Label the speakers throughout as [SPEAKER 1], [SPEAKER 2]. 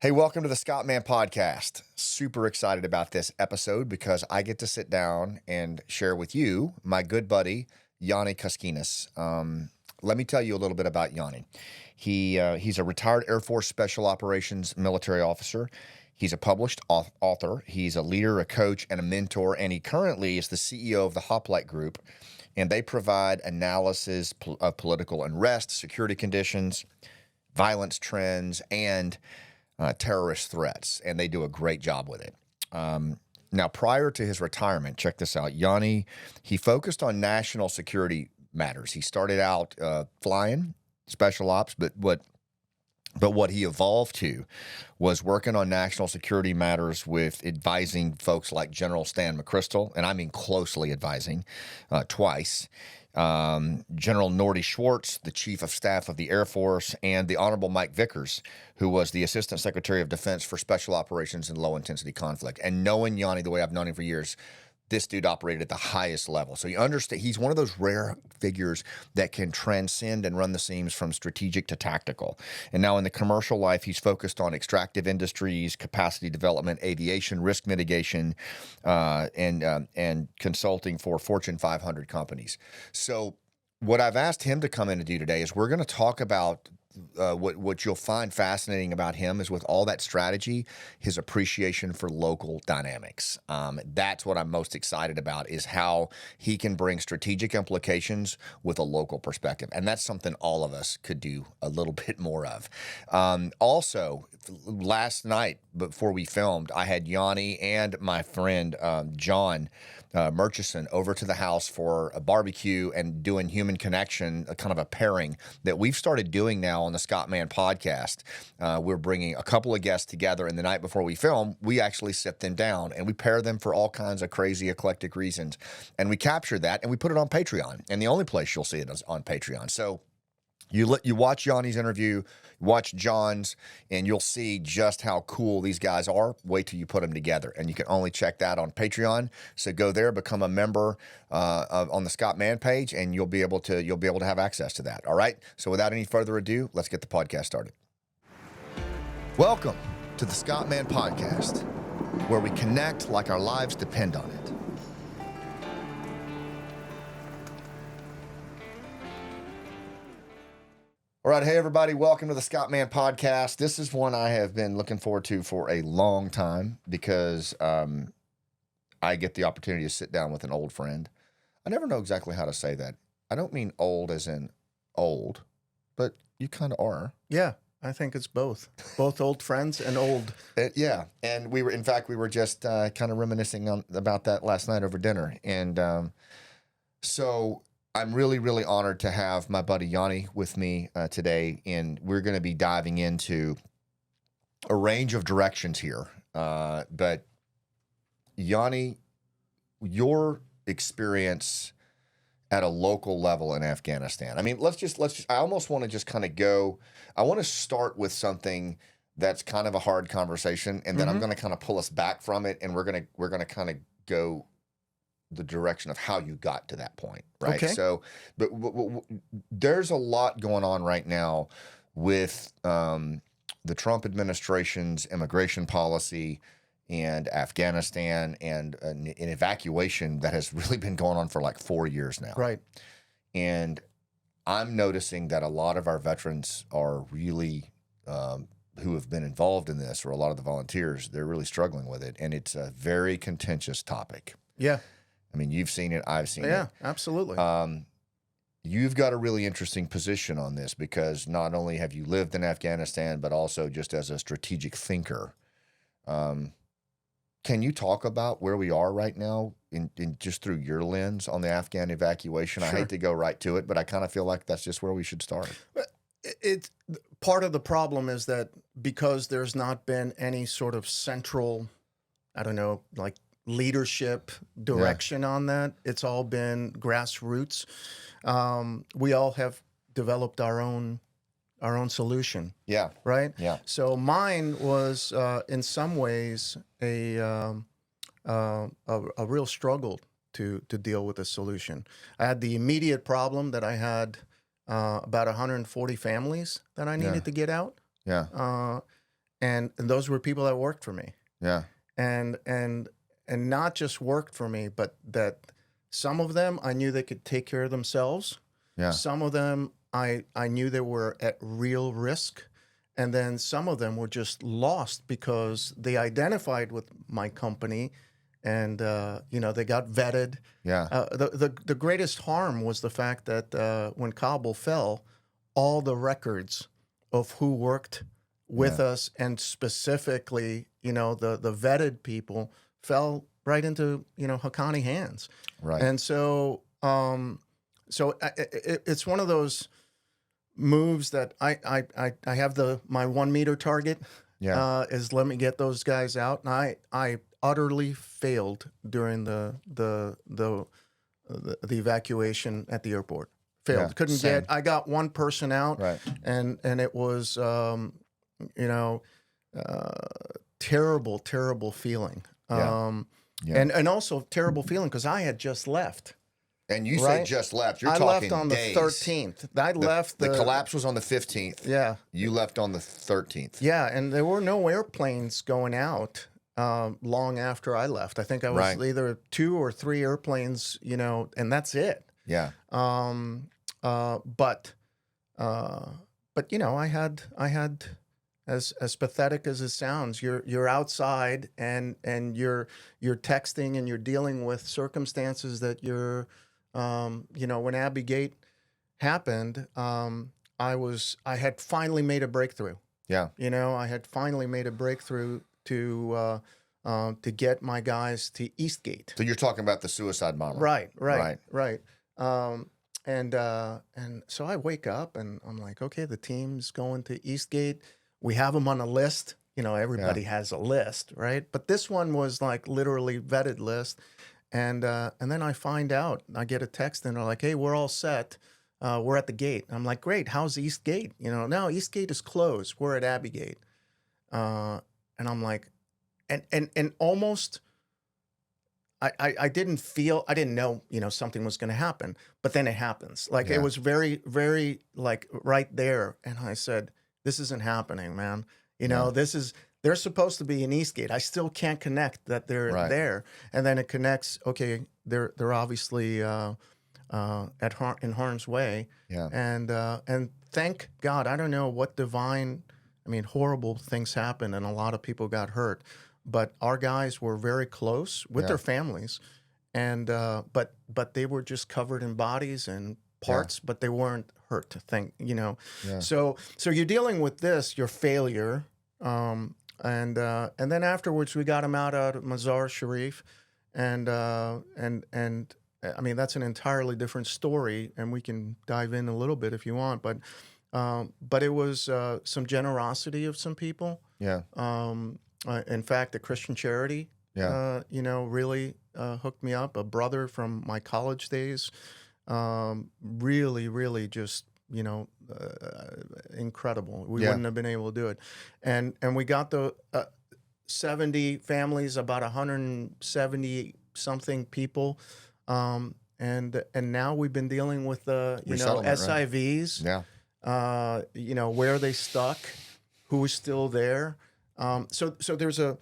[SPEAKER 1] Hey, welcome to the Scott Mann Podcast. Super excited about this episode because I get to sit down and share with you my good buddy, Gianni Koskinas. Let me tell you a little bit about Gianni. He's a retired Air Force Special Operations military officer. He's a published author. He's a leader, a coach, and a mentor, and he currently is the CEO of the Hoplite Group, and they provide analysis of political unrest, security conditions, violence trends, and terrorist threats, and they do a great job with it. Now, prior to his retirement, check this out, Gianni, he focused on national security matters. He started out flying special ops, but what he evolved to was working on national security matters with advising folks like General Stan McChrystal, and I mean closely advising, twice. General Nordy Schwartz, the Chief of Staff of the Air Force, and the Honorable Mike Vickers, who was the Assistant Secretary of Defense for Special Operations and Low-Intensity Conflict. And knowing Gianni the way I've known him for years, this dude operated at the highest level. So you understand, he's one of those rare figures that can transcend and run the seams from strategic to tactical. And now in the commercial life, he's focused on extractive industries, capacity development, aviation, risk mitigation, and consulting for Fortune 500 companies. So what I've asked him to come in to do today is we're going to talk about what you'll find fascinating about him is with all that strategy, his appreciation for local dynamics. That's what I'm most excited about is how he can bring strategic implications with a local perspective. And that's something all of us could do a little bit more of. Also, last night before we filmed, I had Gianni and my friend John Murchison over to the house for a barbecue and doing human connection, a kind of a pairing that we've started doing now on the Scott Mann Podcast. We're bringing a couple of guests together, and the night before we film, we actually sit them down and we pair them for all kinds of crazy, eclectic reasons. And we capture that and we put it on Patreon. And the only place you'll see it is on Patreon. So you watch Gianni's interview, watch John's, and you'll see just how cool these guys are. Wait till you put them together, and you can only check that on Patreon. So go there, become a member on the Scott Mann page, and you'll be able to have access to that. All right. So without any further ado, let's get the podcast started. Welcome to the Scott Mann Podcast, where we connect like our lives depend on it. All right, hey everybody, welcome to the Scott Mann Podcast. This is one I have been looking forward to for a long time because I get the opportunity to sit down with an old friend. I never know exactly how to say that. I don't mean old as in old, but you kind of are.
[SPEAKER 2] Yeah, I think it's both old friends and old.
[SPEAKER 1] Yeah, and we were just kind of reminiscing about that last night over dinner, and so I'm really, really honored to have my buddy Gianni with me today, and we're going to be diving into a range of directions here. But Gianni, your experience at a local level in Afghanistan. I mean, let's just. I almost want to just kind of go. I want to start with something that's kind of a hard conversation, and then I'm going to kind of pull us back from it, and we're gonna kind of go the direction of how you got to that point, right?
[SPEAKER 2] Okay.
[SPEAKER 1] So, but there's a lot going on right now with the Trump administration's immigration policy and Afghanistan and an evacuation that has really been going on for like 4 years now.
[SPEAKER 2] Right.
[SPEAKER 1] And I'm noticing that a lot of our veterans are really, who have been involved in this, or a lot of the volunteers, they're really struggling with it. And it's a very contentious topic.
[SPEAKER 2] Yeah.
[SPEAKER 1] I mean, you've seen it, I've seen it.
[SPEAKER 2] Yeah, absolutely.
[SPEAKER 1] You've got a really interesting position on this because not only have you lived in Afghanistan, but also just as a strategic thinker. Can you talk about where we are right now in just through your lens on the Afghan evacuation?
[SPEAKER 2] Sure.
[SPEAKER 1] I hate to go right to it, but I kind of feel like that's just where we should start.
[SPEAKER 2] It's part of the problem is that because there's not been any sort of central, I don't know, like leadership direction on that. It's all been grassroots. We all have developed our own solution.
[SPEAKER 1] Yeah.
[SPEAKER 2] Right.
[SPEAKER 1] Yeah.
[SPEAKER 2] So mine was in some ways a real struggle to deal with a solution. I had the immediate problem that I had about 140 families that I needed to get out.
[SPEAKER 1] Yeah.
[SPEAKER 2] and those were people that worked for me.
[SPEAKER 1] Yeah.
[SPEAKER 2] And not just worked for me, but that some of them I knew they could take care of themselves.
[SPEAKER 1] Yeah.
[SPEAKER 2] Some of them I knew they were at real risk. And then some of them were just lost because they identified with my company and, they got vetted.
[SPEAKER 1] Yeah.
[SPEAKER 2] The greatest harm was the fact that when Kabul fell, all the records of who worked with us and specifically, the vetted people fell right into, Haqqani hands.
[SPEAKER 1] Right.
[SPEAKER 2] And so, it's one of those moves that I have my 1 meter target.
[SPEAKER 1] Yeah.
[SPEAKER 2] Is let me get those guys out. And I utterly failed during the evacuation at the airport. Failed.
[SPEAKER 1] Yeah,
[SPEAKER 2] Couldn't
[SPEAKER 1] same.
[SPEAKER 2] get. I got one person out.
[SPEAKER 1] Right.
[SPEAKER 2] And it was terrible feeling.
[SPEAKER 1] Yeah.
[SPEAKER 2] And also terrible feeling because I had just left.
[SPEAKER 1] And you
[SPEAKER 2] Right?
[SPEAKER 1] say just left. You're
[SPEAKER 2] I
[SPEAKER 1] talking
[SPEAKER 2] left on
[SPEAKER 1] days.
[SPEAKER 2] the 13th. I left
[SPEAKER 1] The collapse was on the 15th.
[SPEAKER 2] Yeah.
[SPEAKER 1] You left on the 13th.
[SPEAKER 2] Yeah, and there were no airplanes going out long after I left. I think I was
[SPEAKER 1] Right.
[SPEAKER 2] either 2 or 3 airplanes, and that's it.
[SPEAKER 1] Yeah.
[SPEAKER 2] But I had as pathetic as it sounds, you're outside and you're texting and you're dealing with circumstances that you're when Abbey Gate happened, I had finally made a breakthrough.
[SPEAKER 1] Yeah.
[SPEAKER 2] I had finally made a breakthrough to get my guys to Eastgate.
[SPEAKER 1] So you're talking about the suicide bomber.
[SPEAKER 2] Right. And so I wake up and I'm like, okay, the team's going to Eastgate. We have them on a list. Everybody has a list, right? But this one was like literally vetted list. And then I find out, I get a text and they're like, hey, we're all set. We're at the gate. I'm like, great. How's Eastgate? No, Eastgate is closed. We're at Abbey Gate. And I'm like, and almost, I didn't know, something was going to happen, but then it happens. Like it was very, very like right there. And I said, this isn't happening, man. They're supposed to be in Eastgate. I still can't connect that they're there. And then it connects. Okay, they're obviously in harm's way.
[SPEAKER 1] Yeah.
[SPEAKER 2] And thank God, I don't know what horrible things happened and a lot of people got hurt, but our guys were very close with their families, and but they were just covered in bodies and parts, but they weren't hurt. So you're dealing with your failure. And then afterwards, we got him out of Mazar Sharif, and that's an entirely different story, and we can dive in a little bit if you want, but it was some generosity of some people. Yeah. In fact, a Christian charity, really hooked me up. A brother from my college days, really, really just. Incredible. We wouldn't have been able to do it. And we got the 70 families, about 170 something people. And now we've been dealing with SIVs.
[SPEAKER 1] Right? Yeah.
[SPEAKER 2] Where they stuck, who is still there. So there's a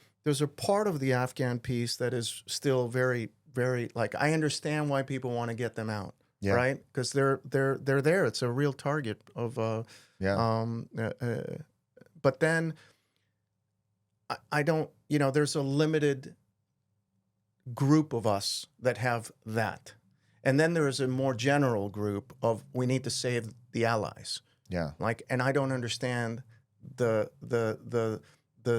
[SPEAKER 2] part of the Afghan piece that is still very, very I understand why people want to get them out. Yeah. Right, because they're there. It's a real target of. But then, I don't. There's a limited group of us that have that, and then there is a more general group of we need to save the allies. Yeah. And I don't understand the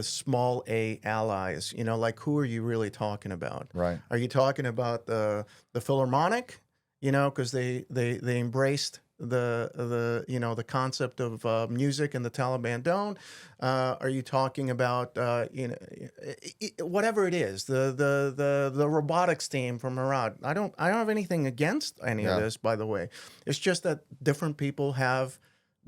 [SPEAKER 2] small a allies. Who are you really talking about? Right. Are you talking about the Philharmonic? Because they embraced the concept of music and the Taliban don't. Are you talking about whatever it is, the robotics team from Murad? I don't have anything against any of this, by the way. It's just that different people have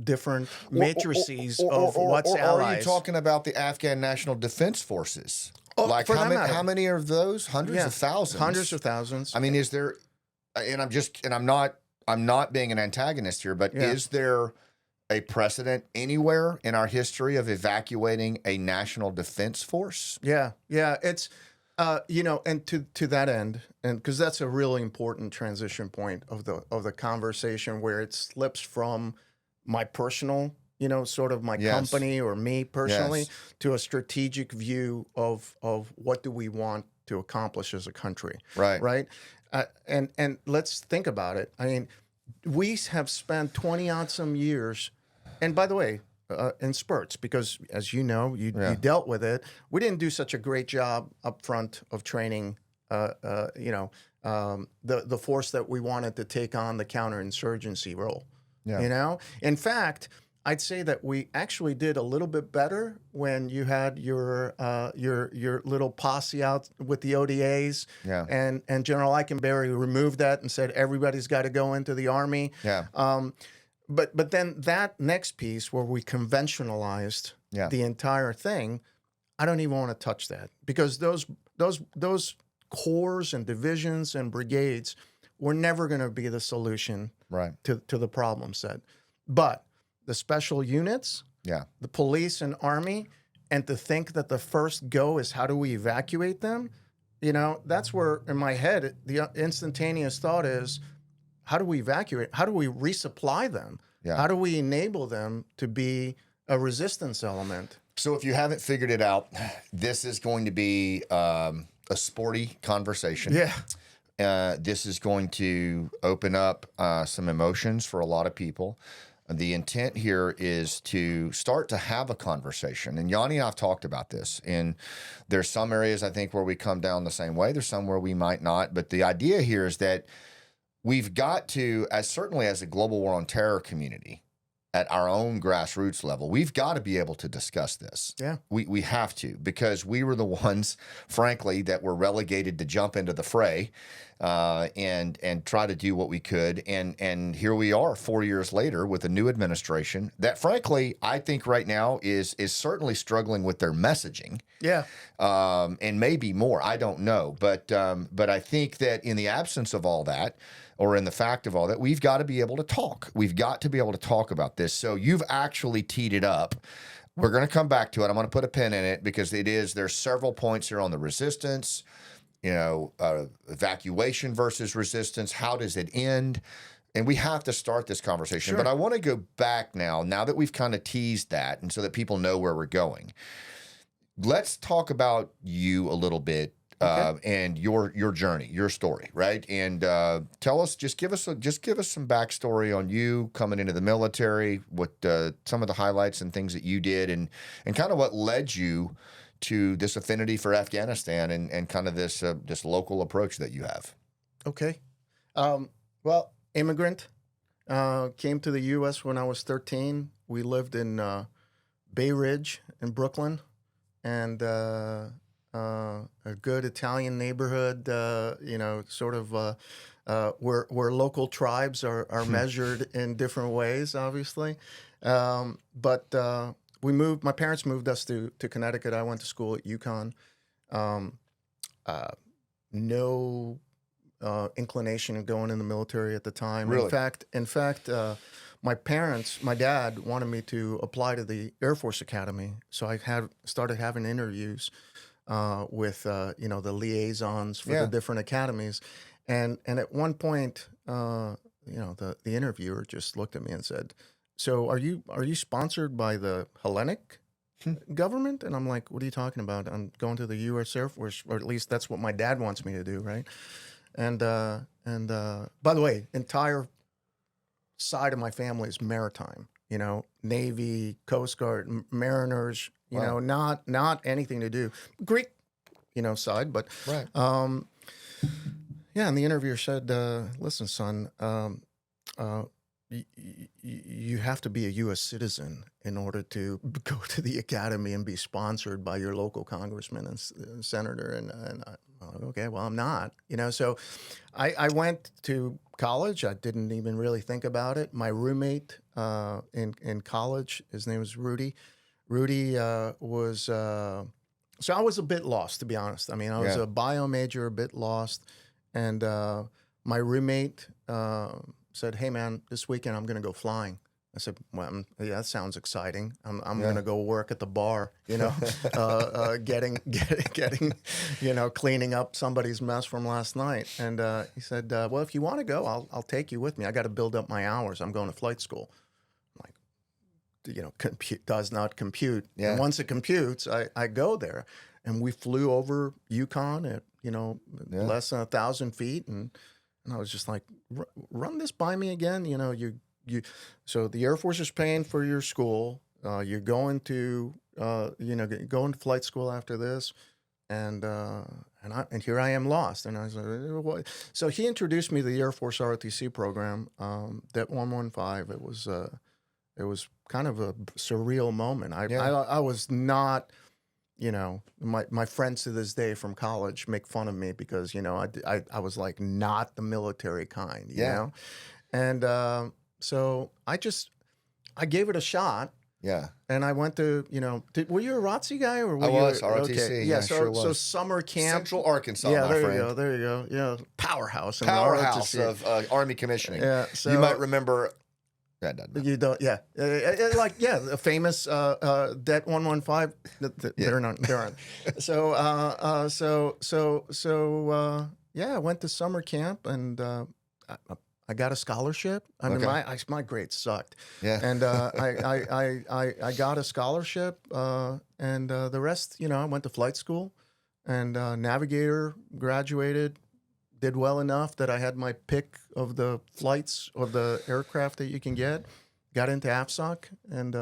[SPEAKER 2] different matrices of what's allies.
[SPEAKER 1] Or are you talking about the Afghan National Defense Forces? How many are those? Hundreds of thousands.
[SPEAKER 2] Hundreds of thousands.
[SPEAKER 1] Is there? And I'm not being an antagonist here, but is there a precedent anywhere in our history of evacuating a national defense force?
[SPEAKER 2] Yeah, yeah. It's and to that end, and because that's a really important transition point of the conversation where it slips from my personal, sort of my
[SPEAKER 1] Yes.
[SPEAKER 2] company or me personally
[SPEAKER 1] Yes.
[SPEAKER 2] to a strategic view of what do we want to accomplish as a country,
[SPEAKER 1] Right.
[SPEAKER 2] right? And let's think about it. I mean, we have spent 20 odd some years, and by the way, in spurts, because as you know, you dealt with it. We didn't do such a great job up front of training, the force that we wanted to take on the counterinsurgency role.
[SPEAKER 1] Yeah.
[SPEAKER 2] In fact, I'd say that we actually did a little bit better when you had your little posse out with the ODAs,
[SPEAKER 1] Yeah.
[SPEAKER 2] and General Eikenberry removed that and said everybody's got to go into the Army.
[SPEAKER 1] Yeah.
[SPEAKER 2] But then that next piece where we conventionalized the entire thing, I don't even want to touch that, because those corps and divisions and brigades were never going to be the solution to the problem set. But the special units, the police and army, and to think that the first go is how do we evacuate them, that's where in my head the instantaneous thought is, how do we evacuate? How do we resupply them?
[SPEAKER 1] Yeah.
[SPEAKER 2] How do we enable them to be a resistance element?
[SPEAKER 1] So if you haven't figured it out, this is going to be a sporty conversation.
[SPEAKER 2] Yeah.
[SPEAKER 1] This is going to open up some emotions for a lot of people. The intent here is to start to have a conversation. And Gianni and I have talked about this. And there's some areas, I think, where we come down the same way. There's some where we might not. But the idea here is that we've got to, certainly as a global war on terror community, at our own grassroots level, we've got to be able to discuss this.
[SPEAKER 2] Yeah.
[SPEAKER 1] We have to, because we were the ones, frankly, that were relegated to jump into the fray and try to do what we could. And here we are 4 years later with a new administration that, frankly, I think right now is certainly struggling with their messaging.
[SPEAKER 2] Yeah.
[SPEAKER 1] And maybe more. I don't know. But I think that in the absence of all that, or in the fact of all that, we've got to be able to talk. We've got to be able to talk about this. So you've actually teed it up. We're going to come back to it. I'm going to put a pin in it because there's several points here on the resistance, evacuation versus resistance. How does it end? And we have to start this conversation.
[SPEAKER 2] Sure.
[SPEAKER 1] But I want to go back now that we've kind of teased that, and so that people know where we're going. Let's talk about you a little bit.
[SPEAKER 2] Okay.
[SPEAKER 1] And your journey, your story, right? And tell us, just give us some backstory on you coming into the military, what some of the highlights and things that you did, and kind of what led you to this affinity for Afghanistan and kind of this local approach that you have.
[SPEAKER 2] Okay. Well, immigrant, came to the U.S. when I was 13. We lived in Bay Ridge in Brooklyn, and a good Italian neighborhood, sort of where local tribes are measured in different ways, obviously. But we moved. My parents moved us to Connecticut. I went to school at UConn. No inclination of going in the military at the time.
[SPEAKER 1] Really?
[SPEAKER 2] In fact, my dad wanted me to apply to the Air Force Academy, so I started having interviews with the liaisons for the different academies, and at one point, the interviewer just looked at me and said, "So are you sponsored by the Hellenic government?" And I'm like, "What are you talking about? I'm going to the U.S. Air Force, or at least that's what my dad wants me to do, right?" And by the way, entire side of my family is maritime. Navy, Coast Guard, Mariners.
[SPEAKER 1] Wow.
[SPEAKER 2] Not anything to do Greek, side, but
[SPEAKER 1] Right.
[SPEAKER 2] And the interviewer said, "Listen, son, you have to be a U.S. citizen in order to go to the academy and be sponsored by your local congressman and senator." And okay, well, I'm not, So I went to college. I didn't even really think about it. My roommate in college, his name was Rudy. Rudy was, so I was a bit lost, to be honest. I mean, I was a bio major, a bit lost. And my roommate said, "Hey, man, this weekend I'm going to go flying." I said, well, yeah, that sounds exciting. I'm
[SPEAKER 1] Yeah.
[SPEAKER 2] going to go work at the bar, getting, cleaning up somebody's mess from last night. And he said, well, if you want to go, I'll take you with me. I got to build up my hours. I'm going to flight school. I'm like, does not compute.
[SPEAKER 1] Yeah.
[SPEAKER 2] And once it computes, I go there. And we flew over Yukon at, less than 1,000 feet. And I was just like, run this by me again. So the Air Force is paying for your school. You're going to, going to flight school after this. And here I am lost. And I was like, what? So he introduced me to the Air Force ROTC program, DET 115. It was kind of a surreal moment. I was not, my friends to this day from college make fun of me because, I was like not the military kind, you know? And so I gave it a shot.
[SPEAKER 1] Yeah.
[SPEAKER 2] And I went to, were you a ROTC guy or were
[SPEAKER 1] I was,
[SPEAKER 2] you?
[SPEAKER 1] ROTC.
[SPEAKER 2] Okay.
[SPEAKER 1] Yeah, sure was.
[SPEAKER 2] So summer camp.
[SPEAKER 1] Central Arkansas,
[SPEAKER 2] yeah,
[SPEAKER 1] my
[SPEAKER 2] there
[SPEAKER 1] friend.
[SPEAKER 2] you go. There you go. Yeah. Powerhouse. In the
[SPEAKER 1] Powerhouse
[SPEAKER 2] ROTC.
[SPEAKER 1] of Army commissioning.
[SPEAKER 2] Yeah. So
[SPEAKER 1] you might remember. That doesn't matter.
[SPEAKER 2] You don't, yeah. The famous DET 115. They're not. There aren't. I went to summer camp and I got a scholarship. I mean, my grades sucked.
[SPEAKER 1] Yeah.
[SPEAKER 2] And I got a scholarship, and the rest, I went to flight school, and navigator, graduated, did well enough that I had my pick of the flights of the aircraft that you can get. Got into AFSOC, and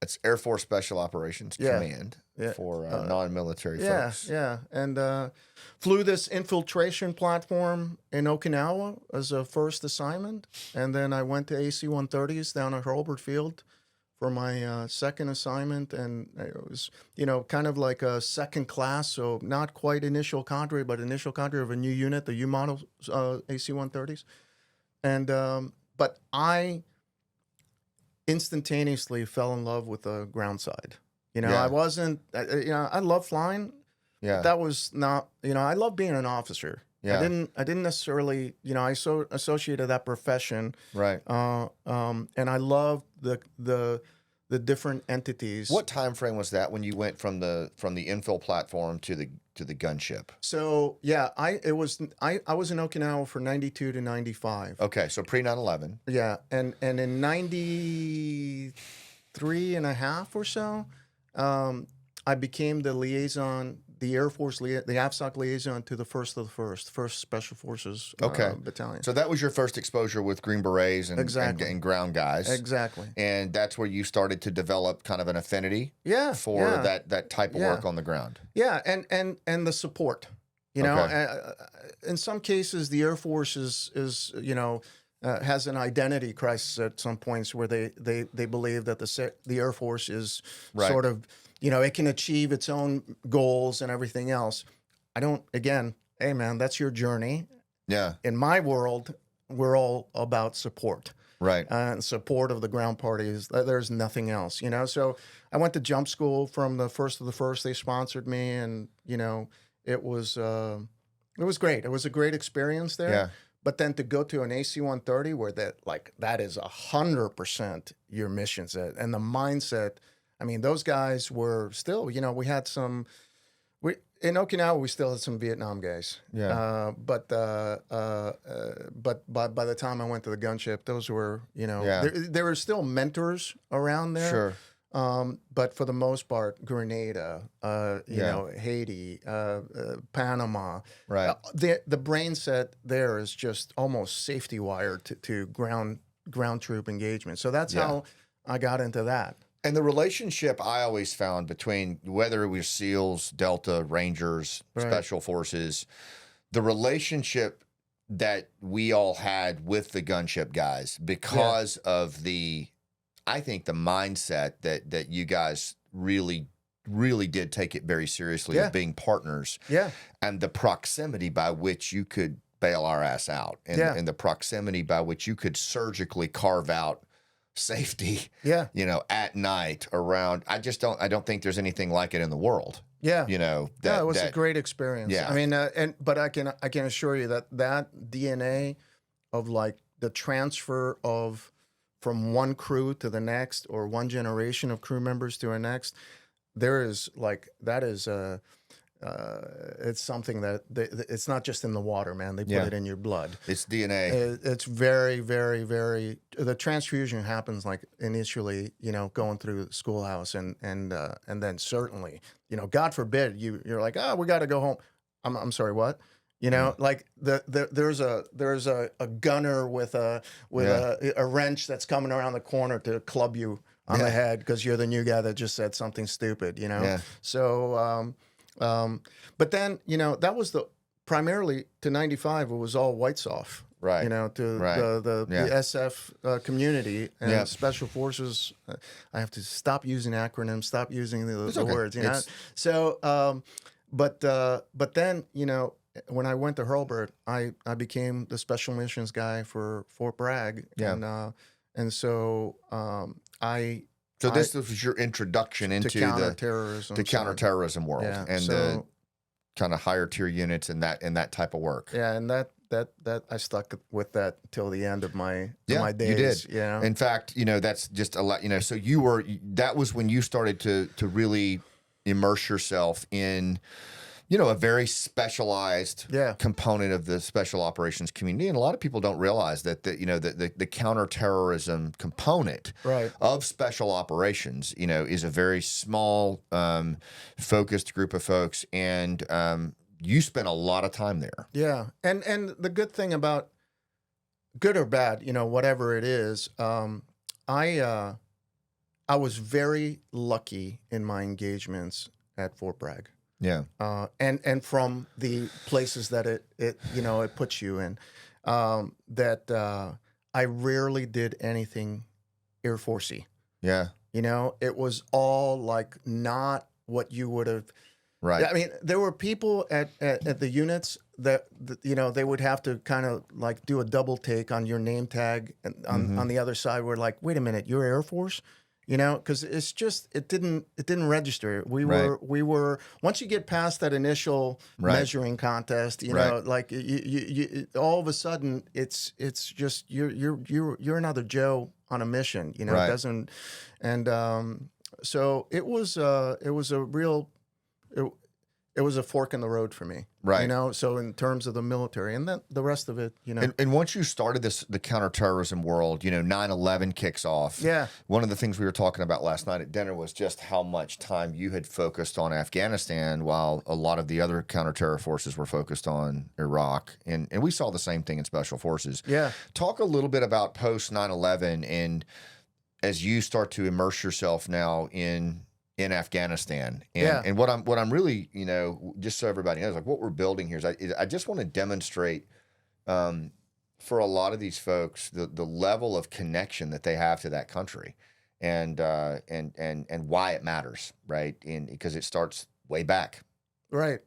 [SPEAKER 1] it's Air Force Special Operations Command for non-military folks.
[SPEAKER 2] Yeah, and flew this infiltration platform in Okinawa as a first assignment, and then I went to AC-130s down at Hurlburt Field for my second assignment, and it was, kind of like a second class, so not quite initial cadre, but initial cadre of a new unit, the U-model AC-130s, and but I instantaneously fell in love with the ground side. I wasn't, I love flying.
[SPEAKER 1] Yeah.
[SPEAKER 2] That was not, I love being an officer.
[SPEAKER 1] Yeah.
[SPEAKER 2] I didn't necessarily, I associated that profession.
[SPEAKER 1] Right.
[SPEAKER 2] And I love the different entities.
[SPEAKER 1] What time frame was that when you went from the infill platform to the gunship?
[SPEAKER 2] So yeah, I was in Okinawa for 92 to 95.
[SPEAKER 1] Okay, so pre 9/11.
[SPEAKER 2] Yeah, and in 93 and a half or so, I became the liaison, the Air Force, the AFSOC liaison to the first Special Forces battalion.
[SPEAKER 1] So that was your first exposure with Green Berets and ground guys.
[SPEAKER 2] Exactly.
[SPEAKER 1] And that's where you started to develop kind of an affinity for that type of work on the ground.
[SPEAKER 2] Yeah, and the support. In some cases, the Air Force is has an identity crisis at some points where they believe that the Air Force is sort of, it can achieve its own goals and everything else. Hey man, that's your journey.
[SPEAKER 1] Yeah.
[SPEAKER 2] In my world, we're all about support.
[SPEAKER 1] Right.
[SPEAKER 2] And support of the ground parties. There's nothing else, So I went to jump school from the first of the first. They sponsored me, and it was great. It was a great experience there.
[SPEAKER 1] Yeah.
[SPEAKER 2] But then to go to an AC-130 where that is 100% your mission set and the mindset. I mean, those guys were still, we had some. In Okinawa, we still had some Vietnam guys.
[SPEAKER 1] Yeah.
[SPEAKER 2] But by the time I went to the gunship, those were, there were still mentors around there.
[SPEAKER 1] Sure.
[SPEAKER 2] But for the most part, Grenada, Haiti, Panama.
[SPEAKER 1] Right.
[SPEAKER 2] The brain set there is just almost safety wired to ground troop engagement. So that's how I got into that.
[SPEAKER 1] And the relationship I always found between whether it was SEALs, Delta, Rangers, Special Forces, the relationship that we all had with the gunship guys because of I think the mindset that you guys really did take it very seriously of being partners.
[SPEAKER 2] Yeah. And
[SPEAKER 1] the proximity by which you could bail our ass out and the proximity by which you could surgically carve out safety, at night around. I don't think there's anything like it in the world.
[SPEAKER 2] Yeah. It was a great experience.
[SPEAKER 1] Yeah.
[SPEAKER 2] I mean, but I can assure you that DNA of like the transfer of from one crew to the next, or one generation of crew members to the next, there is like that is it's something that it's not just in the water, man. They put it in your blood.
[SPEAKER 1] It's DNA.
[SPEAKER 2] It's very, very, very. The transfusion happens like initially, going through the schoolhouse, and then certainly, God forbid you're like, oh, we got to go home. I'm sorry, what? Like there's a gunner with a wrench that's coming around the corner to club you on the head because you're the new guy that just said something stupid. So. But then, that was primarily to 95, it was all whites off,
[SPEAKER 1] right?
[SPEAKER 2] The SF community and special forces. I have to stop using acronyms, stop using the words, So, but then, when I went to Hurlburt, I became the special missions guy for Fort Bragg. And so,
[SPEAKER 1] So this was your introduction into the counterterrorism world and the kind of higher tier units and that type of work.
[SPEAKER 2] Yeah, and that I stuck with that till the end of my days.
[SPEAKER 1] You did. In fact, that's just a lot. So that was when you started to really immerse yourself in a very specialized component of the special operations community. And a lot of people don't realize that the counterterrorism component of special operations, is a very small, focused group of folks. And you spent a lot of time there.
[SPEAKER 2] Yeah. And the good thing about, good or bad, whatever it is, I was very lucky in my engagements at Fort Bragg.
[SPEAKER 1] Yeah.
[SPEAKER 2] And from the places that it puts you in, that I rarely did anything Air Force-y.
[SPEAKER 1] Yeah.
[SPEAKER 2] It was all like not what you would have.
[SPEAKER 1] Right.
[SPEAKER 2] I mean, there were people at the units that they would have to kind of like do a double take on your name tag, and on the other side we're like, wait a minute, you're Air Force? Because it's just it didn't register. We were once you get past that initial measuring contest, like you all of a sudden it's just you're another Joe on a mission. It doesn't, and so it was a real. It was a fork in the road for me,
[SPEAKER 1] right?
[SPEAKER 2] So in terms of the military, and then the rest of it,
[SPEAKER 1] And once you started the counterterrorism world, 9/11 kicks off.
[SPEAKER 2] Yeah.
[SPEAKER 1] One of the things we were talking about last night at dinner was just how much time you had focused on Afghanistan, while a lot of the other counterterror forces were focused on Iraq, and we saw the same thing in special forces.
[SPEAKER 2] Yeah.
[SPEAKER 1] Talk a little bit about post 9/11, and as you start to immerse yourself now in Afghanistan, and what I'm really, just so everybody knows, like what we're building here is I just want to demonstrate for a lot of these folks the level of connection that they have to that country, and why it matters, right? Because it starts way back.
[SPEAKER 2] Right.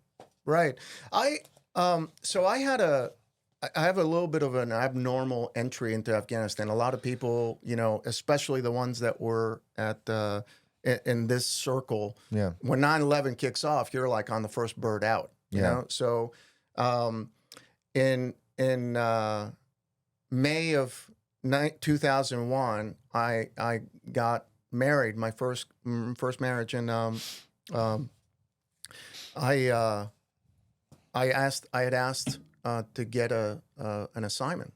[SPEAKER 2] So I have a little bit of an abnormal entry into Afghanistan. A lot of people, especially the ones that were at in this circle, when 9/11 kicks off, you're like on the first bird out, you know? So in May of 2001, I got married, my first marriage, and I had asked to get an assignment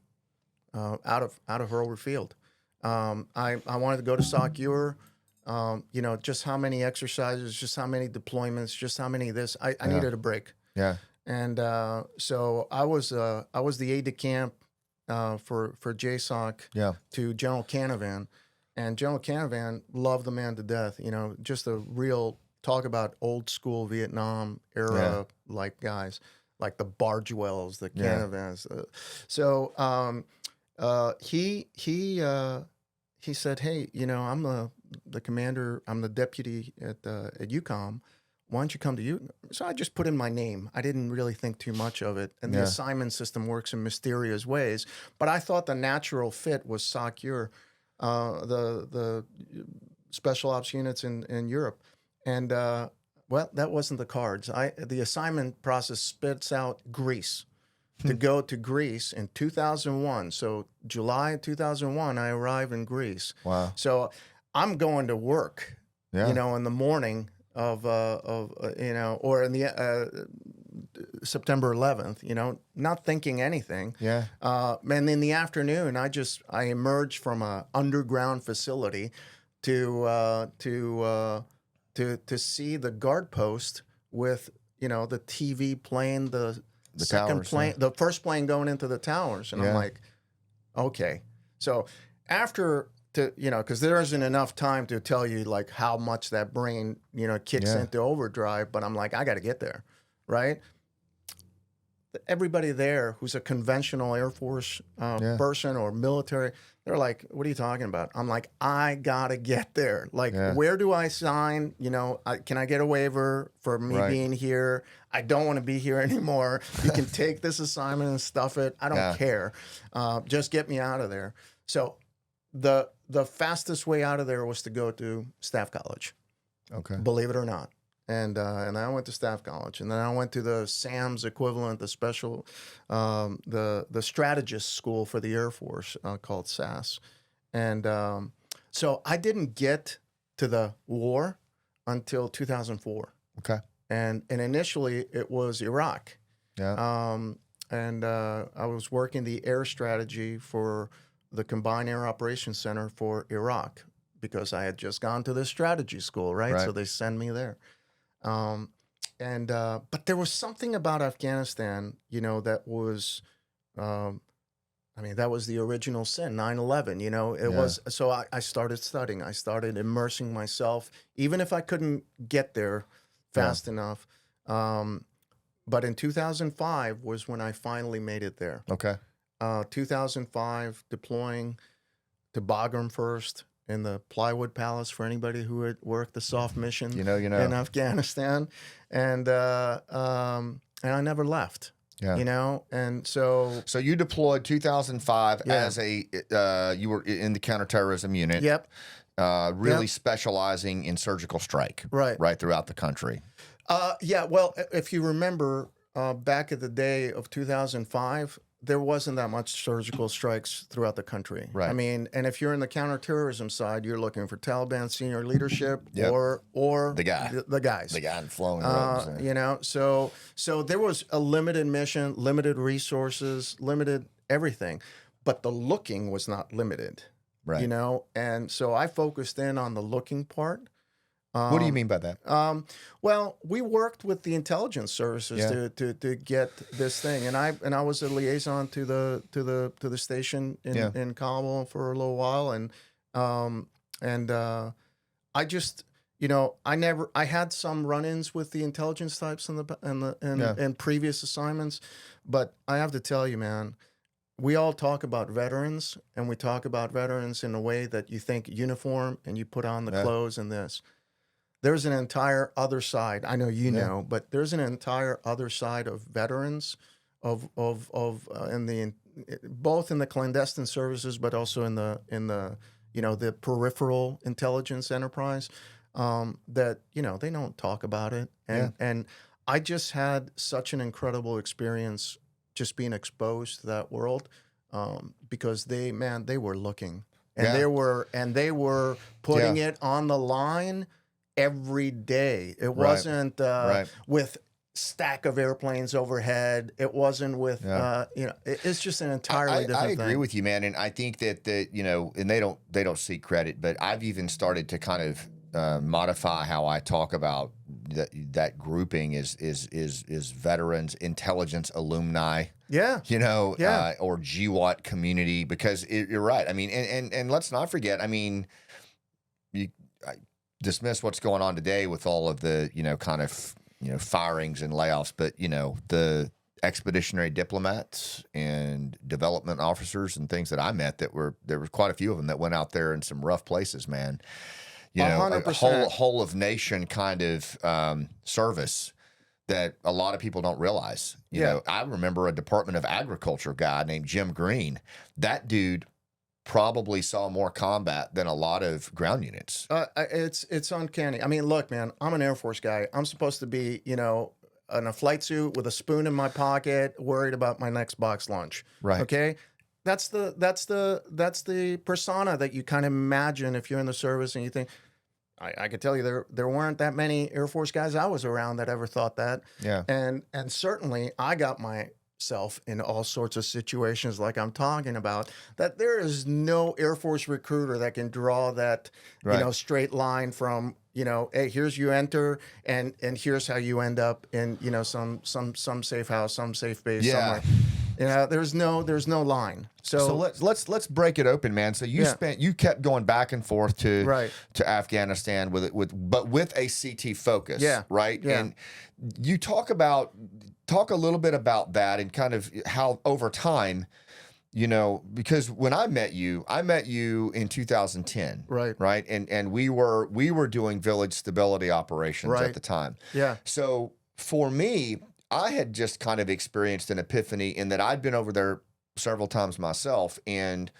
[SPEAKER 2] out of Hurlburt Field. I wanted to go to SOCUR. Just how many exercises, just how many deployments, just how many this. I needed a break.
[SPEAKER 1] Yeah.
[SPEAKER 2] And so I was the aide de camp for JSOC to General Canavan, and General Canavan loved the man to death. Just a real talk about old school Vietnam era like guys, like the Bargewells, the Canavans. So he said, hey, I'm the commander, I'm the deputy at UCOM. Why don't you come to you? So I just put in my name. I didn't really think too much of it. And the assignment system works in mysterious ways. But I thought the natural fit was SOCUR, the special ops units in Europe. And, that wasn't the cards. The assignment process spits out Greece. to go to Greece in 2001. So July 2001, I arrived in Greece.
[SPEAKER 1] Wow.
[SPEAKER 2] So I'm going to work,
[SPEAKER 1] Yeah.
[SPEAKER 2] in the morning of or in the September 11th, not thinking anything.
[SPEAKER 1] Yeah.
[SPEAKER 2] And in the afternoon, I emerged from a underground facility to see the guard post with, the TV playing the second
[SPEAKER 1] towers,
[SPEAKER 2] plane, the first plane going into the towers. And I'm like, okay. So after, because there isn't enough time to tell you like how much that brain, kicks into overdrive, but I'm like, I got to get there. Right. Everybody there who's a conventional Air Force person or military, they're like, what are you talking about? I'm like, I got to get there. Like, where do I sign? Can I get a waiver for me being here? I don't want to be here anymore. You can take this assignment and stuff it. I don't care. Just get me out of there. So the fastest way out of there was to go to staff college.
[SPEAKER 1] Okay.
[SPEAKER 2] Believe it or not. And I went to staff college, and then I went to the SAMS equivalent, the special, the strategist school for the Air Force called SAS. And so I didn't get to the war until 2004.
[SPEAKER 1] Okay.
[SPEAKER 2] And initially it was Iraq.
[SPEAKER 1] Yeah.
[SPEAKER 2] And I was working the air strategy for the Combined Air Operations Center for Iraq because I had just gone to the strategy school, right? So they send me there. But there was something about Afghanistan, that was, that was the original sin, 9/11, it was. So I started studying. I started immersing myself, even if I couldn't get there fast enough. But in 2005 was when I finally made it there.
[SPEAKER 1] Okay.
[SPEAKER 2] 2005, deploying to Bagram first, in the Plywood Palace for anybody who had worked the soft mission in Afghanistan. And I never left, and so
[SPEAKER 1] you deployed 2005 as you were in the counterterrorism unit.
[SPEAKER 2] Yep.
[SPEAKER 1] Really specializing in surgical strike. Right throughout the country.
[SPEAKER 2] Well, if you remember back at the day of 2005, there wasn't that much surgical strikes throughout the country. Right. And if you're in the counterterrorism side, you're looking for Taliban senior leadership or the guys.
[SPEAKER 1] The guy in flowing robes.
[SPEAKER 2] So there was a limited mission, limited resources, limited everything. But the looking was not limited. Right. And so I focused in on the looking part.
[SPEAKER 1] What do you mean by that?
[SPEAKER 2] Well, we worked with the intelligence services to get this thing, and I was a liaison to the station in Kabul for a little while, and I just I had some run-ins with the intelligence types in previous assignments, but I have to tell you, man. We all talk about veterans, and we talk about veterans in a way that you think uniform and you put on the clothes and this. There's an entire other side. I know know, but there's an entire other side of veterans, both in the clandestine services, but also in the peripheral intelligence enterprise. That they don't talk about it, and I just had such an incredible experience just being exposed to that world, because they were looking, and they were putting it on the line every day. It wasn't with stack of airplanes overhead. It wasn't with it's just an entirely different thing.
[SPEAKER 1] I agree with you, man, and I think that and they don't seek credit, but I've even started to kind of modify how I talk about that grouping is veterans, intelligence alumni. Or GWAT community, because you're right. And let's not forget. I dismiss what's going on today with all of the firings and layoffs, but the expeditionary diplomats and development officers and things that I met there were quite a few of them that went out there in some rough places, man.
[SPEAKER 2] 100%.
[SPEAKER 1] A whole of nation kind of service that a lot of people don't realize. You know, I remember a Department of Agriculture guy named Jim Green. That dude probably saw more combat than a lot of ground units.
[SPEAKER 2] It's uncanny. Look, man, I'm an Air Force guy. I'm supposed to be, in a flight suit with a spoon in my pocket, worried about my next box lunch.
[SPEAKER 1] Right.
[SPEAKER 2] Okay. That's the persona that you kind of imagine if you're in the service and you think, I could tell you there weren't that many Air Force guys I was around that ever thought that.
[SPEAKER 1] Yeah.
[SPEAKER 2] And certainly I got myself in all sorts of situations like I'm talking about, that there is no Air Force recruiter that can draw that,
[SPEAKER 1] Right.
[SPEAKER 2] straight line from, hey, here's you enter and here's how you end up in, some safe house, some safe base somewhere. There's no line.
[SPEAKER 1] So let's break it open, man. So you kept going back and forth to Afghanistan but with a CT focus, right?
[SPEAKER 2] Yeah.
[SPEAKER 1] And you talk a little bit about that and kind of how over time, because when I met you in 2010, right? And we were doing village stability operations at the time.
[SPEAKER 2] Yeah.
[SPEAKER 1] So for me, I had just kind of experienced an epiphany in that I'd been over there several times myself, and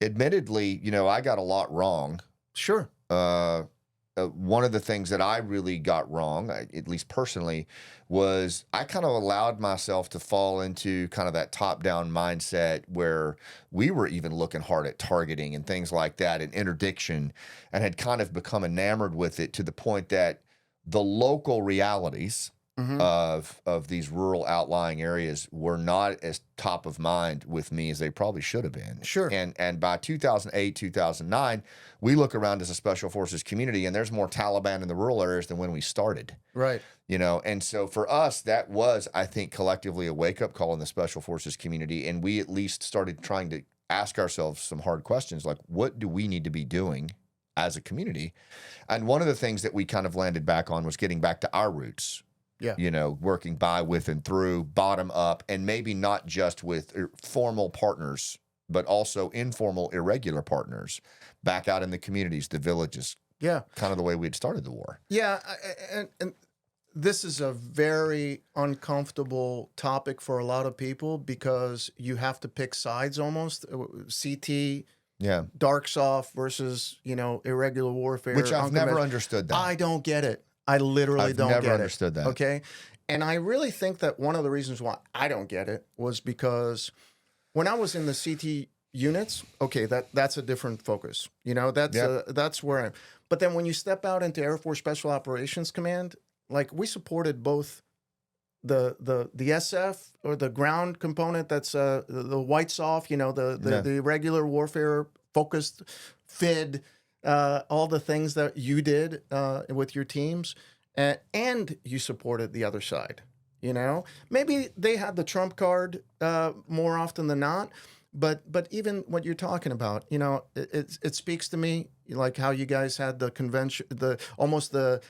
[SPEAKER 1] admittedly, I got a lot wrong.
[SPEAKER 2] Sure.
[SPEAKER 1] One of the things that I really got wrong, at least personally, was I kind of allowed myself to fall into kind of that top-down mindset where we were even looking hard at targeting and things like that and interdiction, and had kind of become enamored with it to the point that the local realities of these rural outlying areas were not as top of mind with me as they probably should have been.
[SPEAKER 2] Sure.
[SPEAKER 1] And by 2008, 2009, we look around as a special forces community and there's more Taliban in the rural areas than when we started.
[SPEAKER 2] Right.
[SPEAKER 1] And so for us, that was, I think, collectively a wake-up call in the special forces community. And we at least started trying to ask ourselves some hard questions like, what do we need to be doing as a community? And one of the things that we kind of landed back on was getting back to our roots.
[SPEAKER 2] Yeah.
[SPEAKER 1] Working by, with, and through, bottom up, and maybe not just with formal partners, but also informal, irregular partners back out in the communities, the villages.
[SPEAKER 2] Yeah.
[SPEAKER 1] Kind of the way we had started the war.
[SPEAKER 2] Yeah. And this is a very uncomfortable topic for a lot of people because you have to pick sides almost. CT, dark soft versus, irregular warfare.
[SPEAKER 1] Which I've never understood that.
[SPEAKER 2] I don't get it. I literally don't get it.
[SPEAKER 1] I've never understood that.
[SPEAKER 2] Okay. And I really think that one of the reasons why I don't get it was because when I was in the CT units, okay, that's a different focus. That's where I'm. But then when you step out into Air Force Special Operations Command, like we supported both the SF or the ground component that's the white soft, the regular warfare focused FID, all the things that you did with your teams, and you supported the other side. Maybe they had the trump card more often than not, but even what you're talking about, it speaks to me like how you guys had the convention, almost the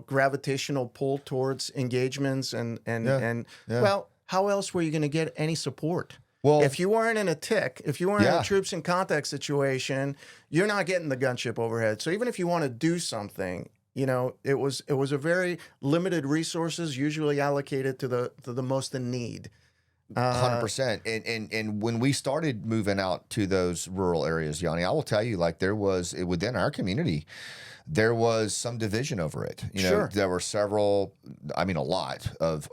[SPEAKER 2] gravitational pull towards engagements and well, how else were you going to get any support? Well, if you weren't in a TIC, if you weren't in a troops in contact situation, you're not getting the gunship overhead. So even if you want to do something, it was a very limited resources, usually allocated to the most in need.
[SPEAKER 1] 100%. And when we started moving out to those rural areas, Gianni, I will tell you, like there was within our community, there was some division over it. There were a lot of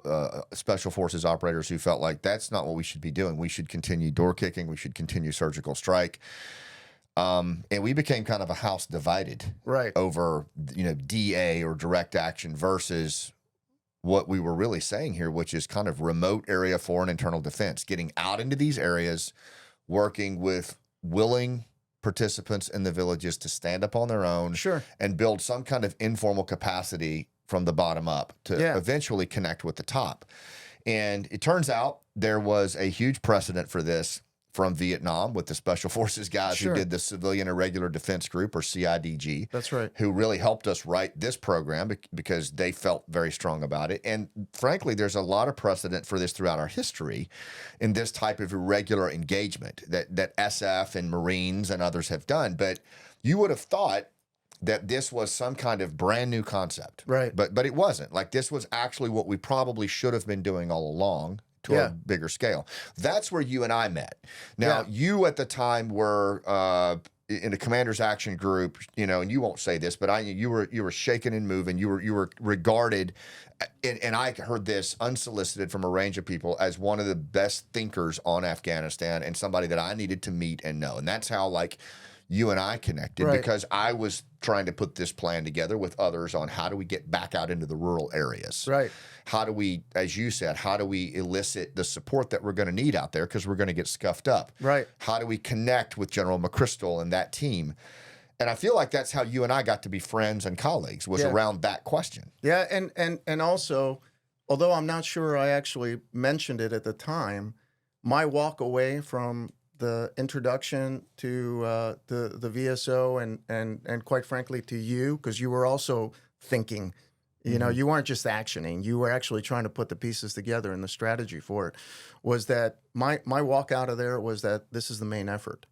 [SPEAKER 1] special forces operators who felt like that's not what we should be doing. We should continue door kicking. We should continue surgical strike. And we became kind of a house divided over, DA or direct action versus what we were really saying here, which is kind of remote area foreign internal defense, getting out into these areas, working with willing participants in the villages to stand up on their own and build some kind of informal capacity from the bottom up to eventually connect with the top. And it turns out there was a huge precedent for this from Vietnam with the Special Forces guys who did the Civilian Irregular Defense Group, or CIDG.
[SPEAKER 2] That's right.
[SPEAKER 1] Who really helped us write this program because they felt very strong about it. And frankly, there's a lot of precedent for this throughout our history in this type of irregular engagement that SF and Marines and others have done. But you would have thought that this was some kind of brand new concept.
[SPEAKER 2] Right.
[SPEAKER 1] But it wasn't. Like this was actually what we probably should have been doing all along. To a bigger scale. That's where you and I met. Now, you at the time were in a commander's action group, and you won't say this, but you were shaking and moving. You were regarded, and I heard this unsolicited from a range of people as one of the best thinkers on Afghanistan and somebody that I needed to meet and know. And that's how you and I connected,
[SPEAKER 2] Right.
[SPEAKER 1] because I was trying to put this plan together with others on how do we get back out into the rural areas.
[SPEAKER 2] Right.
[SPEAKER 1] How do we, as you said, how do we elicit the support that we're going to need out there because we're going to get scuffed up?
[SPEAKER 2] Right.
[SPEAKER 1] How do we connect with General McChrystal and that team? And I feel like that's how you and I got to be friends and colleagues, was around that question.
[SPEAKER 2] Yeah, and also, although I'm not sure I actually mentioned it at the time, my walk away from the introduction to the VSO and quite frankly to you, because you were also thinking, you weren't just actioning, you were actually trying to put the pieces together and the strategy for it, was that my walk out of there was that this is the main effort.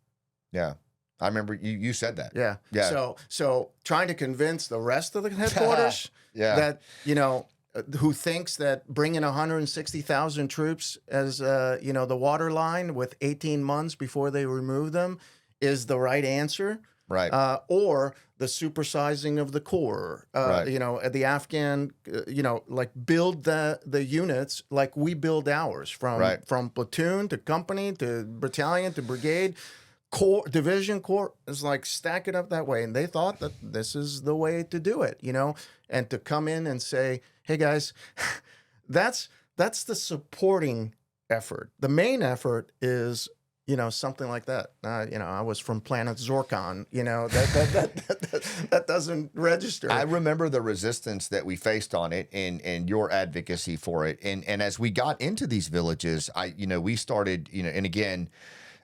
[SPEAKER 1] Yeah. I remember you said that.
[SPEAKER 2] Yeah.
[SPEAKER 1] Yeah.
[SPEAKER 2] So trying to convince the rest of the headquarters that, who thinks that bringing 160,000 troops as, the water line with 18 months before they remove them is the right answer.
[SPEAKER 1] Right.
[SPEAKER 2] Or the supersizing of the corps,
[SPEAKER 1] Right.
[SPEAKER 2] The Afghan, like build the units like we build ours from platoon to company to battalion to brigade. Corps, division, corps is like stack it up that way. And they thought that this is the way to do it, and to come in and say, hey guys, that's the supporting effort. The main effort is, something like that. I was from planet Zorkon, that doesn't register.
[SPEAKER 1] I remember the resistance that we faced on it and your advocacy for it. And as we got into these villages, we started, and again,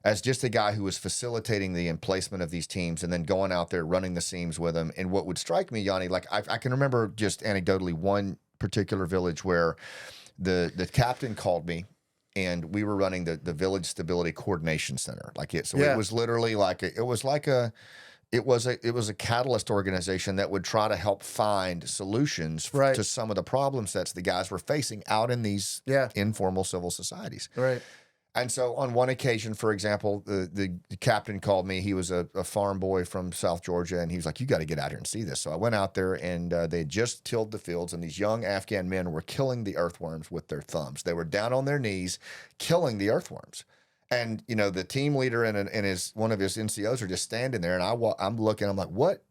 [SPEAKER 1] as just a guy who was facilitating the emplacement of these teams and then going out there running the seams with them. And what would strike me, Yanni, like I can remember just anecdotally one particular village where the captain called me and we were running the Village Stability Coordination Center. It was literally it was a catalyst organization that would try to help find solutions to some of the problem sets the guys were facing out in these informal civil societies.
[SPEAKER 2] Right.
[SPEAKER 1] And so on one occasion, for example, the captain called me. He was a farm boy from South Georgia, and he was like, you got to get out here and see this. So I went out there, and they had just tilled the fields, and these young Afghan men were killing the earthworms with their thumbs. They were down on their knees killing the earthworms. And, the team leader and one of his NCOs are just standing there, and I'm looking, I'm like, what?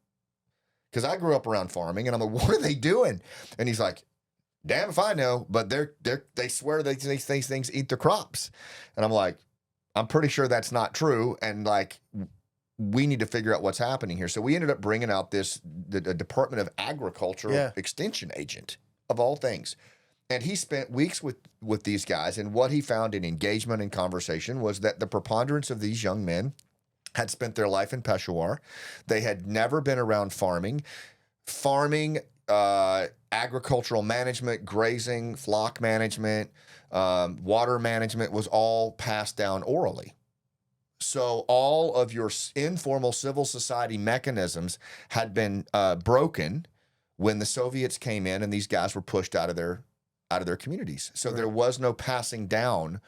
[SPEAKER 1] Because I grew up around farming, and I'm like, what are they doing? And he's like, damn if I know, but they swear these things eat the crops. And I'm like, I'm pretty sure that's not true. And we need to figure out what's happening here. So we ended up bringing out the Department of Agriculture extension agent of all things. And he spent weeks with these guys. And what he found in engagement and conversation was that the preponderance of these young men had spent their life in Peshawar. They had never been around farming, agricultural management, grazing, flock management, water management was all passed down orally. So all of your informal civil society mechanisms had been broken when the Soviets came in and these guys were pushed out of their communities. So there was no passing down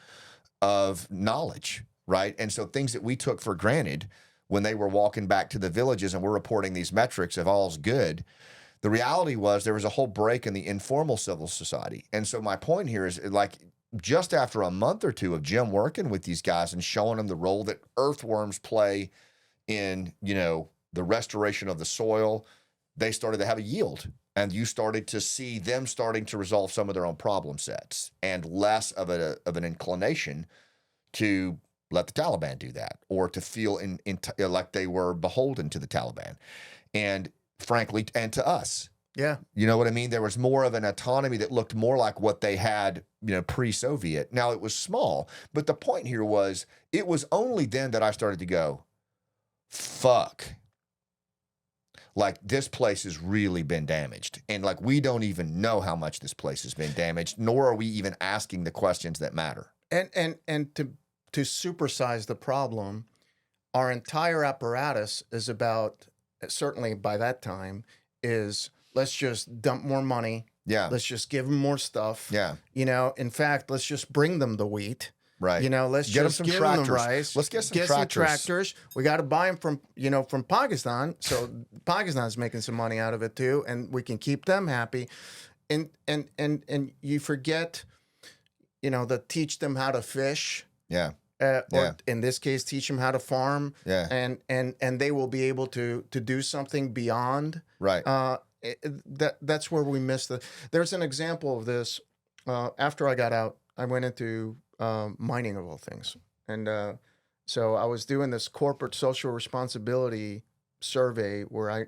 [SPEAKER 1] of knowledge, right? And so things that we took for granted when they were walking back to the villages and we're reporting these metrics of all's good, the reality was there was a whole break in the informal civil society. And so my point here is just after a month or two of Jim working with these guys and showing them the role that earthworms play in, the restoration of the soil, they started to have a yield. And you started to see them starting to resolve some of their own problem sets and less of an inclination to let the Taliban do that or to feel like they were beholden to the Taliban. And frankly, and to us.
[SPEAKER 2] Yeah.
[SPEAKER 1] You know what I mean? There was more of an autonomy that looked more like what they had, pre-Soviet. Now, it was small, but the point here was it was only then that I started to go, fuck. This place has really been damaged. And we don't even know how much this place has been damaged, nor are we even asking the questions that matter.
[SPEAKER 2] And to supersize the problem, our entire apparatus is about, certainly by that time, is let's just dump more money.
[SPEAKER 1] Yeah.
[SPEAKER 2] Let's just give them more stuff.
[SPEAKER 1] Yeah.
[SPEAKER 2] In fact, let's just bring them the wheat.
[SPEAKER 1] Right.
[SPEAKER 2] You know, let's
[SPEAKER 1] Get 'em
[SPEAKER 2] just
[SPEAKER 1] some
[SPEAKER 2] give them the
[SPEAKER 1] tractors.
[SPEAKER 2] rice.
[SPEAKER 1] Let's get some
[SPEAKER 2] some
[SPEAKER 1] tractors.
[SPEAKER 2] tractors. We got to buy them from, from Pakistan. So Pakistan's making some money out of it too, and we can keep them happy. And you forget, that teach them how to fish.
[SPEAKER 1] Yeah.
[SPEAKER 2] Or in this case, teach them how to farm.
[SPEAKER 1] Yeah.
[SPEAKER 2] And they will be able to do something beyond.
[SPEAKER 1] Right.
[SPEAKER 2] That's where we missed There's an example of this. After I got out, I went into mining of all things, and so I was doing this corporate social responsibility survey where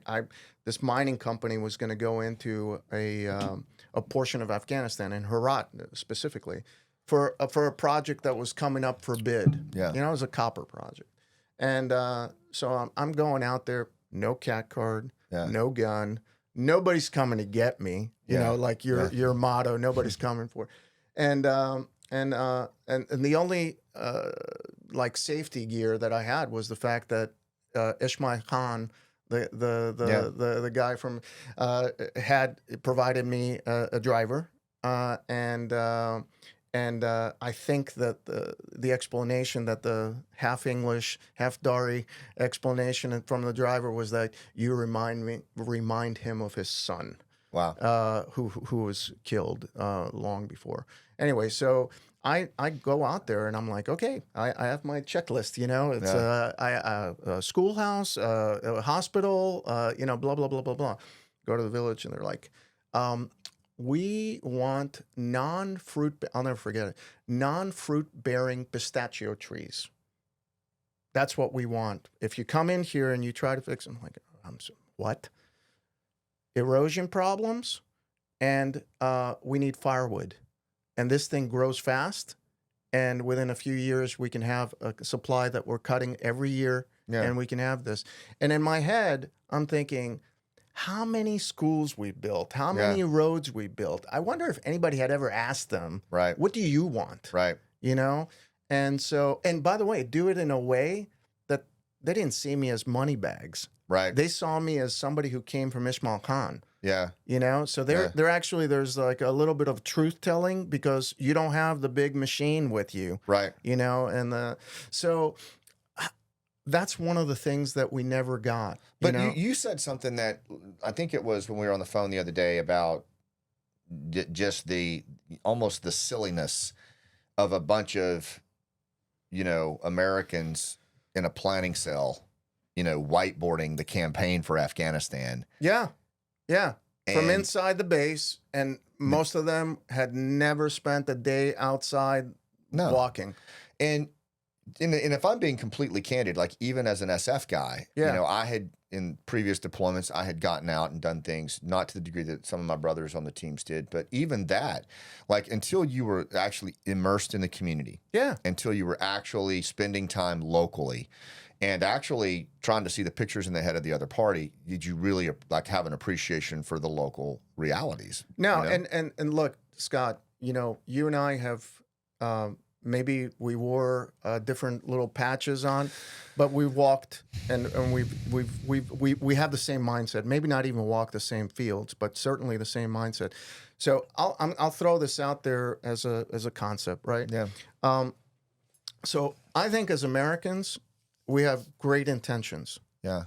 [SPEAKER 2] this mining company was going to go into a portion of Afghanistan, in Herat specifically, for a project that was coming up for bid.
[SPEAKER 1] Yeah.
[SPEAKER 2] It was a copper project, and so I'm going out there, no cat card, no gun. Nobody's coming to get me, like your motto. Nobody's coming for, and the only like safety gear that I had was the fact that Ismail Khan, the guy from had provided me a driver, and I think that the explanation, that the half English, half Dari explanation from the driver was that you remind him of his son.
[SPEAKER 1] Wow.
[SPEAKER 2] Who was killed long before. Anyway, so I go out there and I'm like, okay, I have my checklist. It's a schoolhouse, a hospital, blah blah blah blah blah. Go to the village and they're like, we want I'll never forget it, non-fruit bearing pistachio trees. That's what we want. If you come in here and you try to fix them, I'm like, what? Erosion problems, and we need firewood. And this thing grows fast, and within a few years, we can have a supply that we're cutting every year, and we can have this. And in my head, I'm thinking, how many schools we built, how many roads we built. I wonder if anybody had ever asked them,
[SPEAKER 1] right,
[SPEAKER 2] what do you want?
[SPEAKER 1] Right.
[SPEAKER 2] And so, and by the way, do it in a way that they didn't see me as money bags.
[SPEAKER 1] Right.
[SPEAKER 2] They saw me as somebody who came from Ismail Khan.
[SPEAKER 1] Yeah.
[SPEAKER 2] So they're actually, there's like a little bit of truth telling because you don't have the big machine with you.
[SPEAKER 1] Right.
[SPEAKER 2] So that's one of the things that we never got.
[SPEAKER 1] But you said something that I think it was when we were on the phone the other day about just almost the silliness of a bunch of, Americans in a planning cell, whiteboarding the campaign for Afghanistan.
[SPEAKER 2] Yeah. Yeah. From
[SPEAKER 1] And-
[SPEAKER 2] inside the base. And most of them had never spent a day outside walking.
[SPEAKER 1] And if I'm being completely candid, like even as an SF guy, I had in previous deployments, I had gotten out and done things, not to the degree that some of my brothers on the teams did, but even that, like until you were actually immersed in the community, until you were actually spending time locally and actually trying to see the pictures in the head of the other party, did you really like have an appreciation for the local realities?
[SPEAKER 2] No, and look, Scott, you and I have maybe we wore different little patches on, but we walked and we have the same mindset. Maybe not even walk the same fields, but certainly the same mindset. So I'll throw this out there as a concept, right?
[SPEAKER 1] Yeah.
[SPEAKER 2] So I think as Americans, we have great intentions.
[SPEAKER 1] Yeah.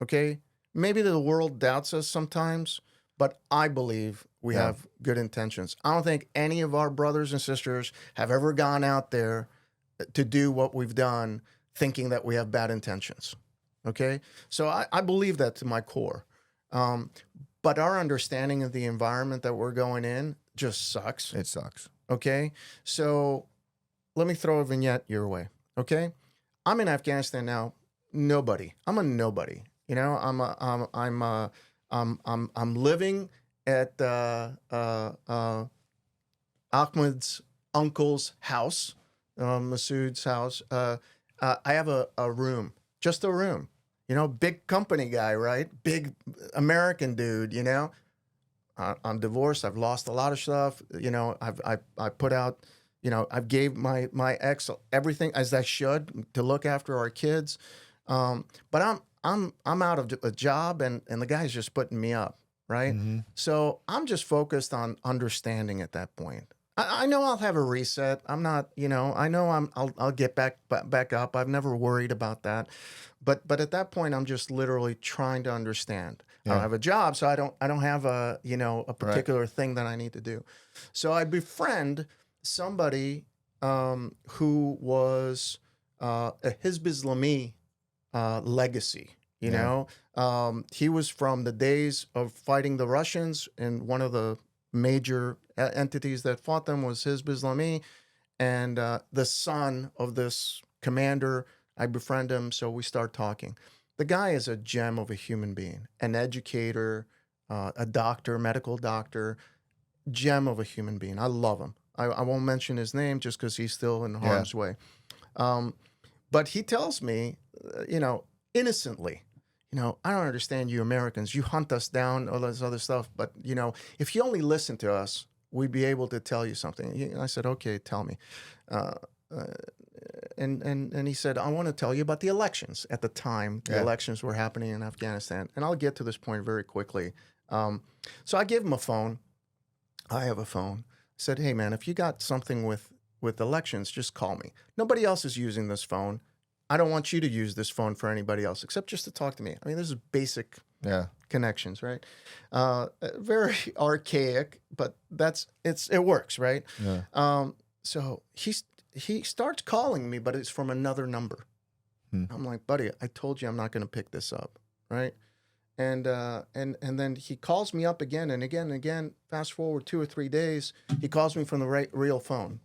[SPEAKER 2] Okay. Maybe the world doubts us sometimes, but I believe we have good intentions. I don't think any of our brothers and sisters have ever gone out there to do what we've done thinking that we have bad intentions. Okay. So I believe that to my core. But our understanding of the environment that we're going in just sucks.
[SPEAKER 1] It sucks. Okay.
[SPEAKER 2] So let me throw a vignette your way. Okay. I'm in Afghanistan now. Nobody. I'm a nobody. I'm living at Ahmed's uncle's house, Masood's house. I have a room, just a room. Big company guy, right? Big American dude. I'm divorced. I've lost a lot of stuff. I put out. I gave my ex everything as I should to look after our kids, but I'm out of a job and the guy's just putting me up, right? Mm-hmm. So I'm just focused on understanding at that point. I know I'll have a reset. I'm not, I know I'll get back up. I've never worried about that. But at that point, I'm just literally trying to understand. I don't have a job, so I don't have a particular thing that I need to do. So I befriend somebody who was a Hizb Islami legacy. You know, he was from the days of fighting the Russians, and one of the major entities that fought them was Hizb Islami, and the son of this commander. I befriend him, so we start talking. The guy is a gem of a human being, an educator, a doctor, medical doctor, gem of a human being. I love him. I won't mention his name just because he's still in harm's way. But he tells me, innocently, I don't understand you Americans. You hunt us down, all this other stuff. But, if you only listen to us, we'd be able to tell you something. And I said, okay, tell me. And he said, I want to tell you about the elections. At the time, the elections were happening in Afghanistan. And I'll get to this point very quickly. So I gave him a phone. I have a phone. I said, hey, man, if you got something with elections, just call me. Nobody else is using this phone. I don't want you to use this phone for anybody else except just to talk to me. I mean, this is basic connections, right? Very archaic, but it works, right? Yeah. So he starts calling me, but it's from another number. I'm like, buddy, I told you I'm not going to pick this up, right? And then he calls me up again and again and again. Fast forward 2 or 3 days, he calls me from the real phone,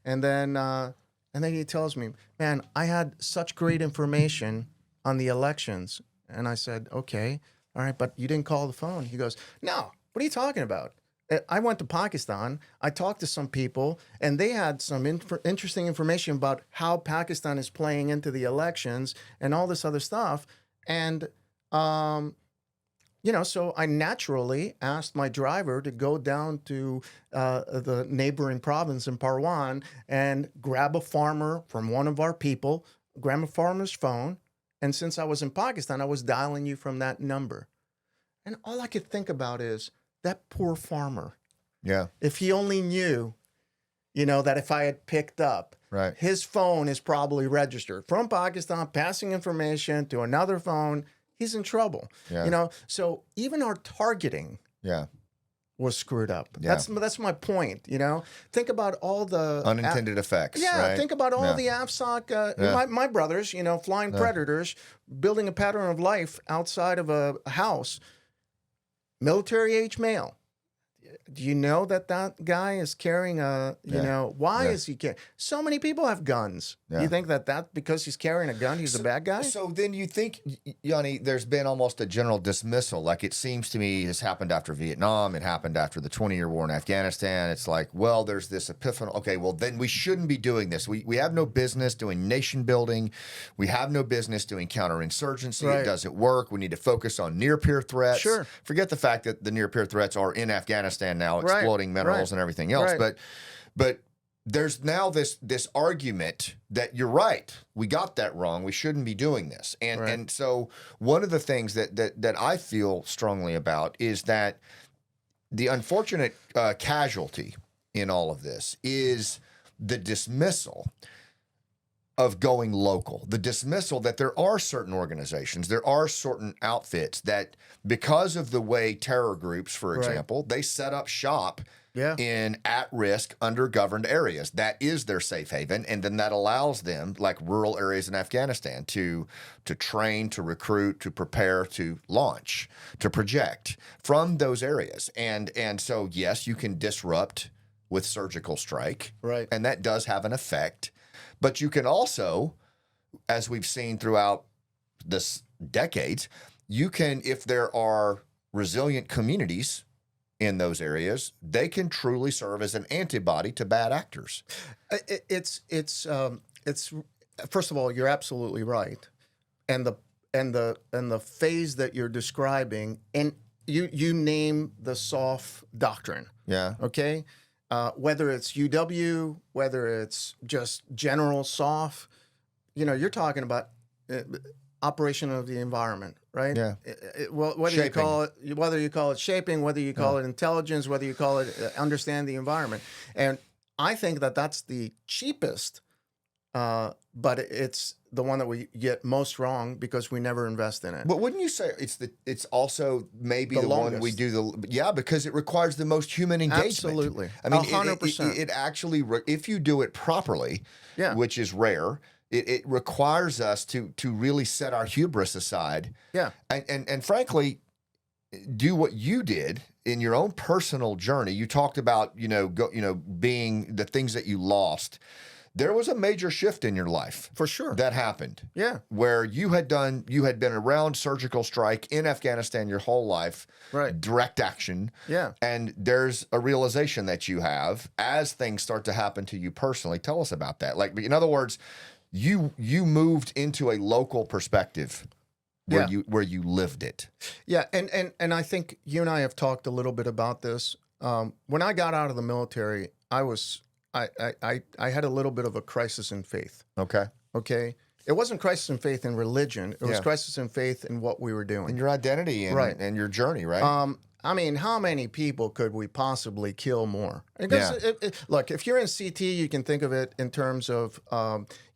[SPEAKER 2] and then he tells me, man, I had such great information on the elections. And I said, okay, all right, but you didn't call the phone. He goes, no, what are you talking about? I went to Pakistan. I talked to some people, and they had some interesting information about how Pakistan is playing into the elections and all this other stuff. And, so I naturally asked my driver to go down to the neighboring province in Parwan and grab a farmer from one of our people, grab a farmer's phone. And since I was in Pakistan, I was dialing you from that number. And all I could think about is that poor farmer. Yeah. If he only knew, that if I had picked up, his phone is probably registered from Pakistan, passing information to another phone. He's in trouble. Yeah. So even our targeting was screwed up. Yeah. That's my point. Think about all the
[SPEAKER 1] unintended effects.
[SPEAKER 2] Yeah.
[SPEAKER 1] Right?
[SPEAKER 2] Think about all the AFSOC, my brothers, flying predators, building a pattern of life outside of a house. Military age male. Do you know that guy is carrying why is he carrying? So many people have guns. Yeah. You think that because he's carrying a gun, he's a bad guy?
[SPEAKER 1] So then you think, Gianni, there's been almost a general dismissal. Like it seems to me has happened after Vietnam. It happened after the 20-year war in Afghanistan. It's like, well, there's this epiphany. Okay, well, then we shouldn't be doing this. We have no business doing nation building. We have no business doing counterinsurgency. Right. It doesn't work. We need to focus on near-peer threats. Sure. Forget the fact that the near-peer threats are in Afghanistan now, exploding minerals and everything else. Right. But there's now this argument that you're right. We got that wrong. We shouldn't be doing this. And so one of the things that I feel strongly about is that the unfortunate casualty in all of this is the dismissal of going local, the dismissal that there are certain organizations, there are certain outfits that, because of the way terror groups, for example, they set up shop in at-risk, under-governed areas. That is their safe haven, and then that allows them, like rural areas in Afghanistan, to train, to recruit, to prepare, to launch, to project from those areas. And so, yes, you can disrupt with surgical strike, and that does have an effect. But you can also, as we've seen throughout this decades, you can, if there are resilient communities in those areas, they can truly serve as an antibody to bad actors.
[SPEAKER 2] It's first of all, you're absolutely right, and the phase that you're describing, and you name the SOF doctrine. Yeah. Okay. Whether it's UW, whether it's just general SOF, you're talking about operation of the environment, right? Yeah. Whether you call it shaping, whether you call it intelligence, whether you call it understand the environment, and I think that that's the cheapest, but it's the one that we get most wrong because we never invest in it.
[SPEAKER 1] But wouldn't you say it's also maybe the one we
[SPEAKER 2] longest.
[SPEAKER 1] do because it requires the most human engagement.
[SPEAKER 2] Absolutely.
[SPEAKER 1] I mean,
[SPEAKER 2] 100%.
[SPEAKER 1] it actually, if you do it properly,
[SPEAKER 2] Yeah.
[SPEAKER 1] which is rare, it requires us to really set our hubris aside.
[SPEAKER 2] Yeah.
[SPEAKER 1] And frankly, do what you did in your own personal journey. You talked about, being the things that you lost. There was a major shift in your life.
[SPEAKER 2] For sure.
[SPEAKER 1] That happened.
[SPEAKER 2] Yeah.
[SPEAKER 1] Where you had been around surgical strike in Afghanistan your whole life.
[SPEAKER 2] Right.
[SPEAKER 1] Direct action.
[SPEAKER 2] Yeah.
[SPEAKER 1] And there's a realization that you have as things start to happen to you personally. Tell us about that. Like, in other words, you moved into a local perspective where you lived it.
[SPEAKER 2] Yeah. And I think you and I have talked a little bit about this. When I got out of the military, I had a little bit of a crisis in faith.
[SPEAKER 1] Okay.
[SPEAKER 2] It wasn't crisis in faith in religion. It was crisis in faith in what we were doing.
[SPEAKER 1] And your identity and your journey, right?
[SPEAKER 2] I mean, how many people could we possibly kill more? Because look, if you're in CT, you can think of it in terms of,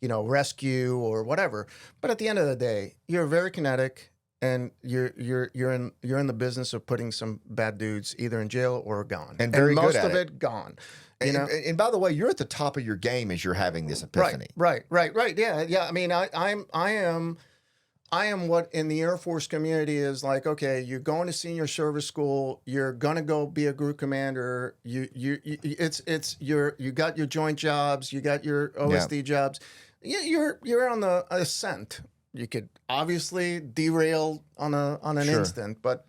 [SPEAKER 2] rescue or whatever. But at the end of the day, you're very kinetic, and you're in the business of putting some bad dudes either in jail or gone,
[SPEAKER 1] and very
[SPEAKER 2] most
[SPEAKER 1] good at
[SPEAKER 2] of it gone.
[SPEAKER 1] And by the way, you're at the top of your game as you're having this epiphany.
[SPEAKER 2] Right. Yeah. I mean, I am what in the Air Force community is like, okay, you're going to senior service school, you're gonna go be a group commander, you got your joint jobs, you got your OSD jobs, you're on the ascent. You could obviously derail on an instant, but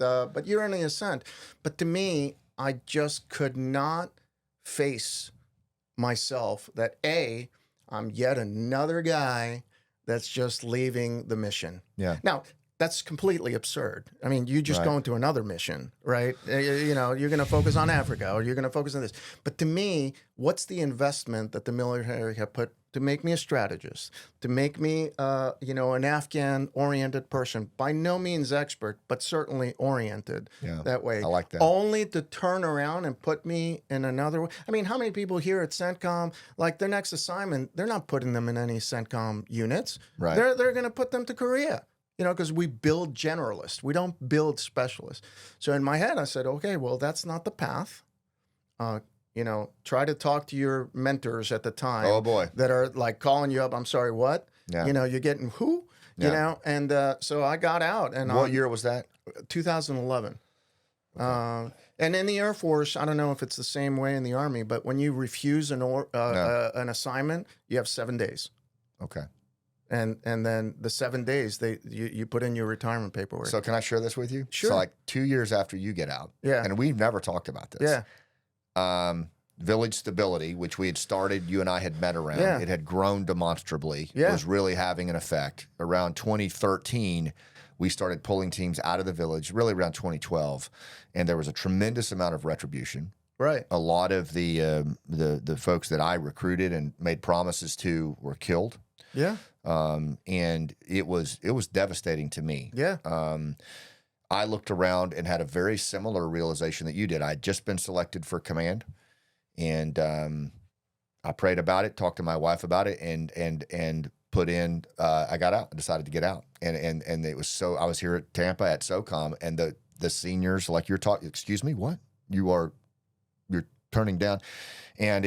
[SPEAKER 2] you're on the ascent. But to me, I just could not face myself that I'm yet another guy that's just leaving the mission.
[SPEAKER 1] Yeah.
[SPEAKER 2] Now, that's completely absurd. I mean, you just go into another mission, right? You're going to focus on Africa or you're going to focus on this. But to me, what's the investment that the military have put to make me a strategist, to make me, an Afghan-oriented person, by no means expert, but certainly oriented that way.
[SPEAKER 1] I like that.
[SPEAKER 2] Only to turn around and put me in another way. I mean, how many people here at CENTCOM, like their next assignment, they're not putting them in any CENTCOM units.
[SPEAKER 1] Right.
[SPEAKER 2] They're going to put them to Korea. Because we build generalists. We don't build specialists. So in my head, I said, okay, well, that's not the path. Try to talk to your mentors at the time.
[SPEAKER 1] Oh, boy.
[SPEAKER 2] That are like calling you up. I'm sorry, what?
[SPEAKER 1] Yeah.
[SPEAKER 2] You're getting who?
[SPEAKER 1] Yeah.
[SPEAKER 2] And so I got out. And
[SPEAKER 1] what year was that?
[SPEAKER 2] 2011. Okay. And in the Air Force, I don't know if it's the same way in the Army, but when you refuse an assignment, you have 7 days.
[SPEAKER 1] Okay.
[SPEAKER 2] And then the 7 days you put in your retirement paperwork.
[SPEAKER 1] So can I share this with you?
[SPEAKER 2] Sure.
[SPEAKER 1] So like 2 years after you get out, and we've never talked about this.
[SPEAKER 2] Yeah.
[SPEAKER 1] Village Stability, which we had started, you and I had met around. It had grown demonstrably.
[SPEAKER 2] Yeah.
[SPEAKER 1] It was really having an effect. Around 2013, we started pulling teams out of the village, really around 2012, and there was a tremendous amount of retribution.
[SPEAKER 2] Right.
[SPEAKER 1] A lot of the folks that I recruited and made promises to were killed.
[SPEAKER 2] Yeah.
[SPEAKER 1] And it was devastating to me.
[SPEAKER 2] Yeah.
[SPEAKER 1] I looked around and had a very similar realization that you did. I'd just been selected for command, and I prayed about it, talked to my wife about it, and put in. I got out. I decided to get out, and it was so. I was here at Tampa at SOCOM, and the seniors like you're talking. Excuse me, what? You're turning down, and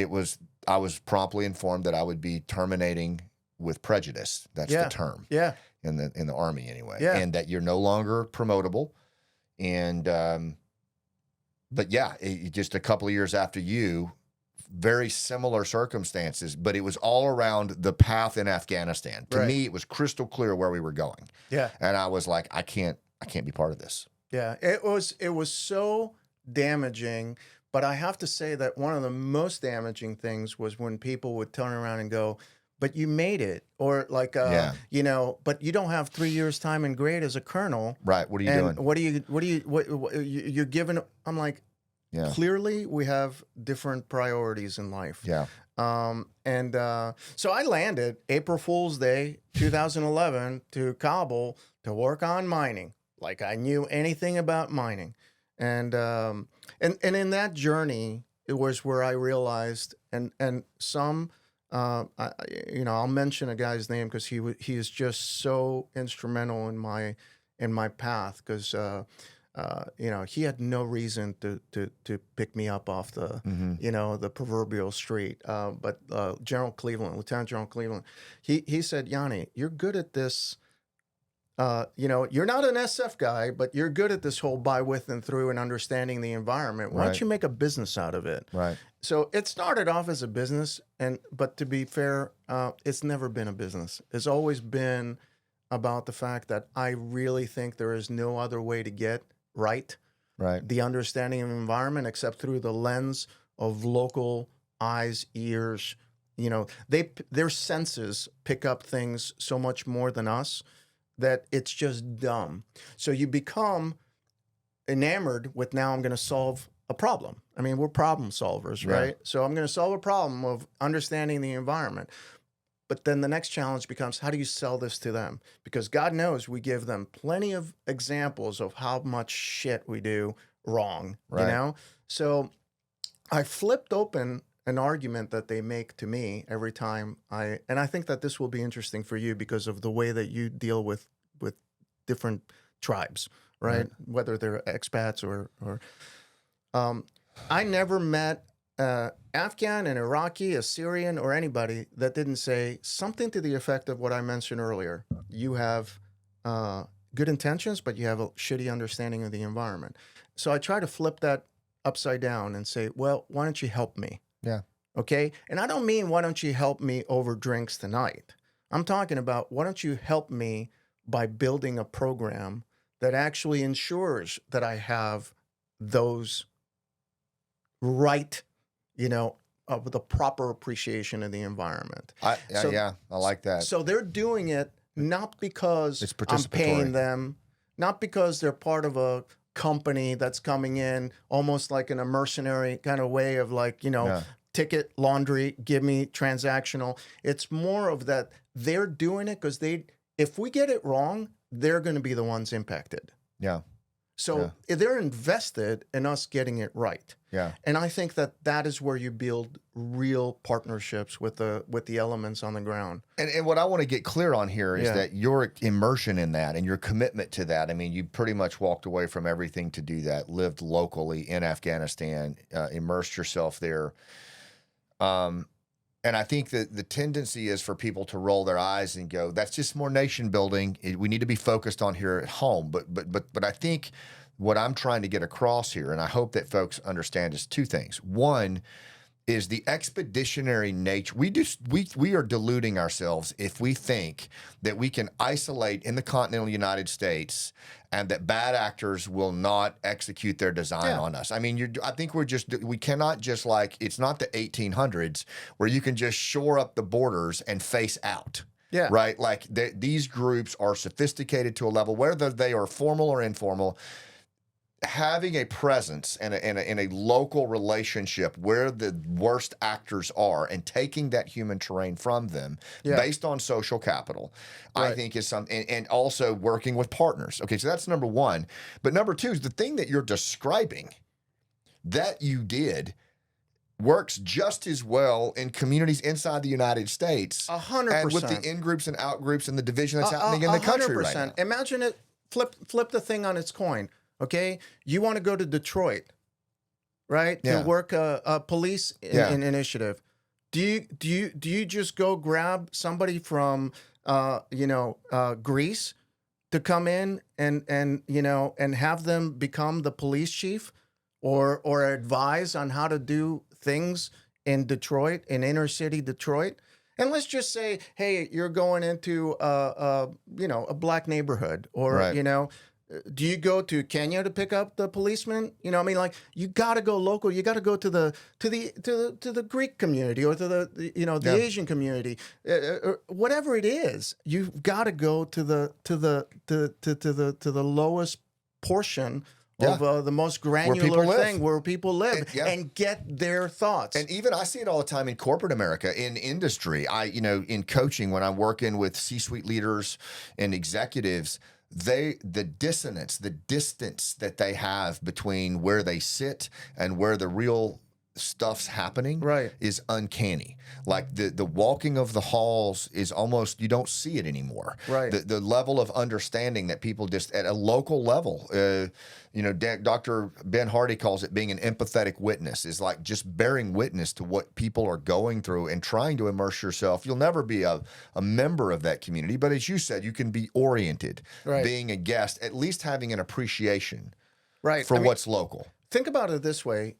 [SPEAKER 1] I was promptly informed that I would be terminating with prejudice. That's the term.
[SPEAKER 2] Yeah.
[SPEAKER 1] In the Army anyway.
[SPEAKER 2] Yeah.
[SPEAKER 1] And that you're no longer promotable. And but yeah, just a couple of years after you, very similar circumstances, but it was all around the path in Afghanistan. To me, it was crystal clear where we were going.
[SPEAKER 2] Yeah.
[SPEAKER 1] And I was like, I can't be part of this.
[SPEAKER 2] Yeah. It was so damaging. But I have to say that one of the most damaging things was when people would turn around and go, but you made it, or like, but you don't have 3 years time and grade as a colonel.
[SPEAKER 1] Right. What are you doing?
[SPEAKER 2] You're giving, I'm like, clearly we have different priorities in life.
[SPEAKER 1] Yeah.
[SPEAKER 2] So I landed April Fool's Day, 2011 to Kabul to work on mining. Like I knew anything about mining. And in that journey, was where I realized, and some, I'll mention a guy's name because he is just so instrumental in my path because. He had no reason to pick me up off the, the proverbial street. But General Cleveland, Lieutenant General Cleveland, he said, Yanni, you're good at this. You're not an SF guy, but you're good at this whole by, with, and through and understanding the environment. Why don't you make a business out of it?
[SPEAKER 1] Right.
[SPEAKER 2] So it started off as a business, but to be fair, it's never been a business. It's always been about the fact that I really think there is no other way to get right the understanding of the environment except through the lens of local eyes, ears. Their senses pick up things so much more than us that it's just dumb. So you become enamored with, now I'm going to solve a problem. I mean, we're problem solvers, right? So I'm going to solve a problem of understanding the environment. But then the next challenge becomes, how do you sell this to them? Because God knows we give them plenty of examples of how much shit we do wrong, So I flipped open an argument that they make to me every time and I think that this will be interesting for you because of the way that you deal with different tribes, right? Whether they're expats or I never met Afghan, an Iraqi, a Syrian, or anybody that didn't say something to the effect of what I mentioned earlier. You have good intentions, but you have a shitty understanding of the environment. So I try to flip that upside down and say, well, why don't you help me?
[SPEAKER 1] Yeah.
[SPEAKER 2] Okay? And I don't mean, why don't you help me over drinks tonight? I'm talking about, why don't you help me by building a program that actually ensures that I have those right of the proper appreciation of the environment. I
[SPEAKER 1] like that.
[SPEAKER 2] So they're doing it not because I'm paying them, not because they're part of a company that's coming in almost like in a mercenary kind of way of ticket, laundry, give me transactional. It's more of that they're doing it because if we get it wrong, they're going to be the ones impacted.
[SPEAKER 1] Yeah.
[SPEAKER 2] So they're invested in us getting it right.
[SPEAKER 1] Yeah.
[SPEAKER 2] And I think that is where you build real partnerships with the elements on the ground.
[SPEAKER 1] And what I want to get clear on here is that your immersion in that and your commitment to that. I mean, you pretty much walked away from everything to do that, lived locally in Afghanistan, immersed yourself there. And I think that the tendency is for people to roll their eyes and go, that's just more nation building. We need to be focused on here at home. But I think what I'm trying to get across here, and I hope that folks understand, is two things. One is the expeditionary nature. We are deluding ourselves if we think that we can isolate in the continental United States and that bad actors will not execute their design on us. I mean, I think we cannot just it's not the 1800s where you can just shore up the borders and face out.
[SPEAKER 2] Yeah.
[SPEAKER 1] Right? These groups are sophisticated to a level, whether they are formal or informal. Having a presence and a local relationship where the worst actors are and taking that human terrain from them based on social capital, I think is something, and also working with partners. Okay, so that's number one. But number two is the thing that you're describing that you did works just as well in communities inside the United States.
[SPEAKER 2] 100%.
[SPEAKER 1] And with the in-groups and out-groups and the division that's happening in the country right now.
[SPEAKER 2] Imagine it, flip the thing on its coin. Okay, you want to go to Detroit, right? To work a police initiative. Do you just go grab somebody from Greece to come in and have them become the police chief or advise on how to do things in Detroit, in inner city Detroit? And let's just say, hey, you're going into a black neighborhood or do you go to Kenya to pick up the policeman? You got to go local. You got to go to the Greek community or to the Asian community, whatever it is. You've got to go to the lowest portion of the most granular thing where people live and get their thoughts.
[SPEAKER 1] And even I see it all the time in corporate America, in industry. In coaching, when I'm working with C-suite leaders and executives, the dissonance, the distance that they have between where they sit and where the real stuff's happening
[SPEAKER 2] Right.
[SPEAKER 1] is uncanny. Like the walking of the halls is almost, you don't see it anymore.
[SPEAKER 2] Right.
[SPEAKER 1] The level of understanding that people just at a local level, Dr. Ben Hardy calls it being an empathetic witness, is like just bearing witness to what people are going through and trying to immerse yourself. You'll never be a member of that community, but as you said, you can be oriented,
[SPEAKER 2] Right.
[SPEAKER 1] being a guest, at least having an appreciation
[SPEAKER 2] Right.
[SPEAKER 1] for what's local.
[SPEAKER 2] Think about it this way.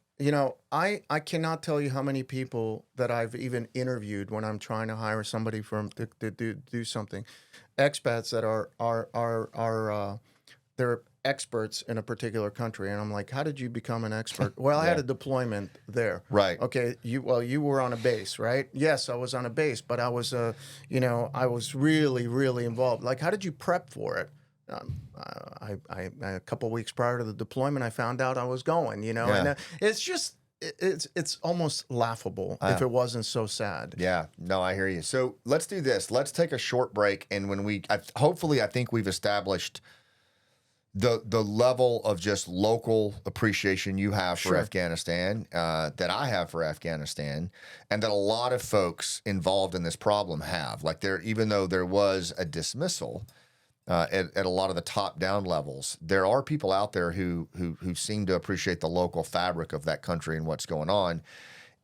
[SPEAKER 2] I cannot tell you how many people that I've even interviewed when I'm trying to hire somebody to do something. Expats that are they're experts in a particular country, and I'm like, how did you become an expert? Well, I had a deployment there.
[SPEAKER 1] Right.
[SPEAKER 2] Okay. You were on a base, right? Yes, I was on a base, but I was I was really, really involved. Like, how did you prep for it? A couple of weeks prior to the deployment, I found out I was going, and it's just, it's almost laughable if it wasn't so sad.
[SPEAKER 1] Yeah, no, I hear you. So let's do this. Let's take a short break. And when hopefully I think we've established the level of just local appreciation you have for Afghanistan, that I have for Afghanistan, and that a lot of folks involved in this problem have. Like even though there was a dismissal, at a lot of the top-down levels, there are people out there who seem to appreciate the local fabric of that country and what's going on.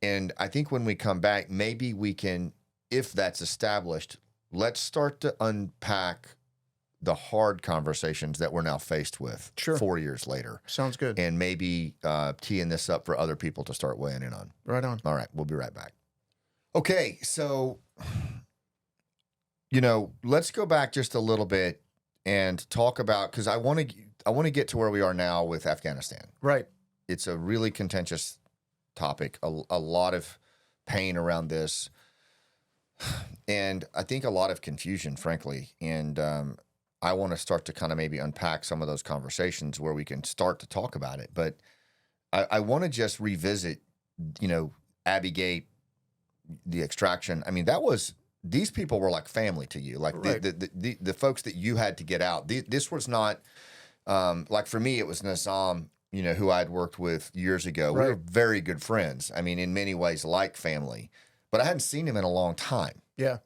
[SPEAKER 1] And I think when we come back, maybe we can, if that's established, let's start to unpack the hard conversations that we're now faced with 4 years later.
[SPEAKER 2] Sounds good.
[SPEAKER 1] And maybe teeing this up for other people to start weighing in on.
[SPEAKER 2] Right on.
[SPEAKER 1] All right, we'll be right back. Okay, so, let's go back just a little bit and talk about, because I want to get to where we are now with Afghanistan.
[SPEAKER 2] Right.
[SPEAKER 1] It's a really contentious topic, a lot of pain around this, and I think a lot of confusion, frankly. And I want to start to kind of maybe unpack some of those conversations where we can start to talk about it. But I want to just revisit, Abbey Gate, the extraction. I mean, these people were like family to you, like the folks that you had to get out. This was not like, for me, it was Nizam, who I'd worked with years ago.
[SPEAKER 2] Right.
[SPEAKER 1] We were very good friends. I mean, in many ways, like family, but I hadn't seen him in a long time.
[SPEAKER 2] Yeah.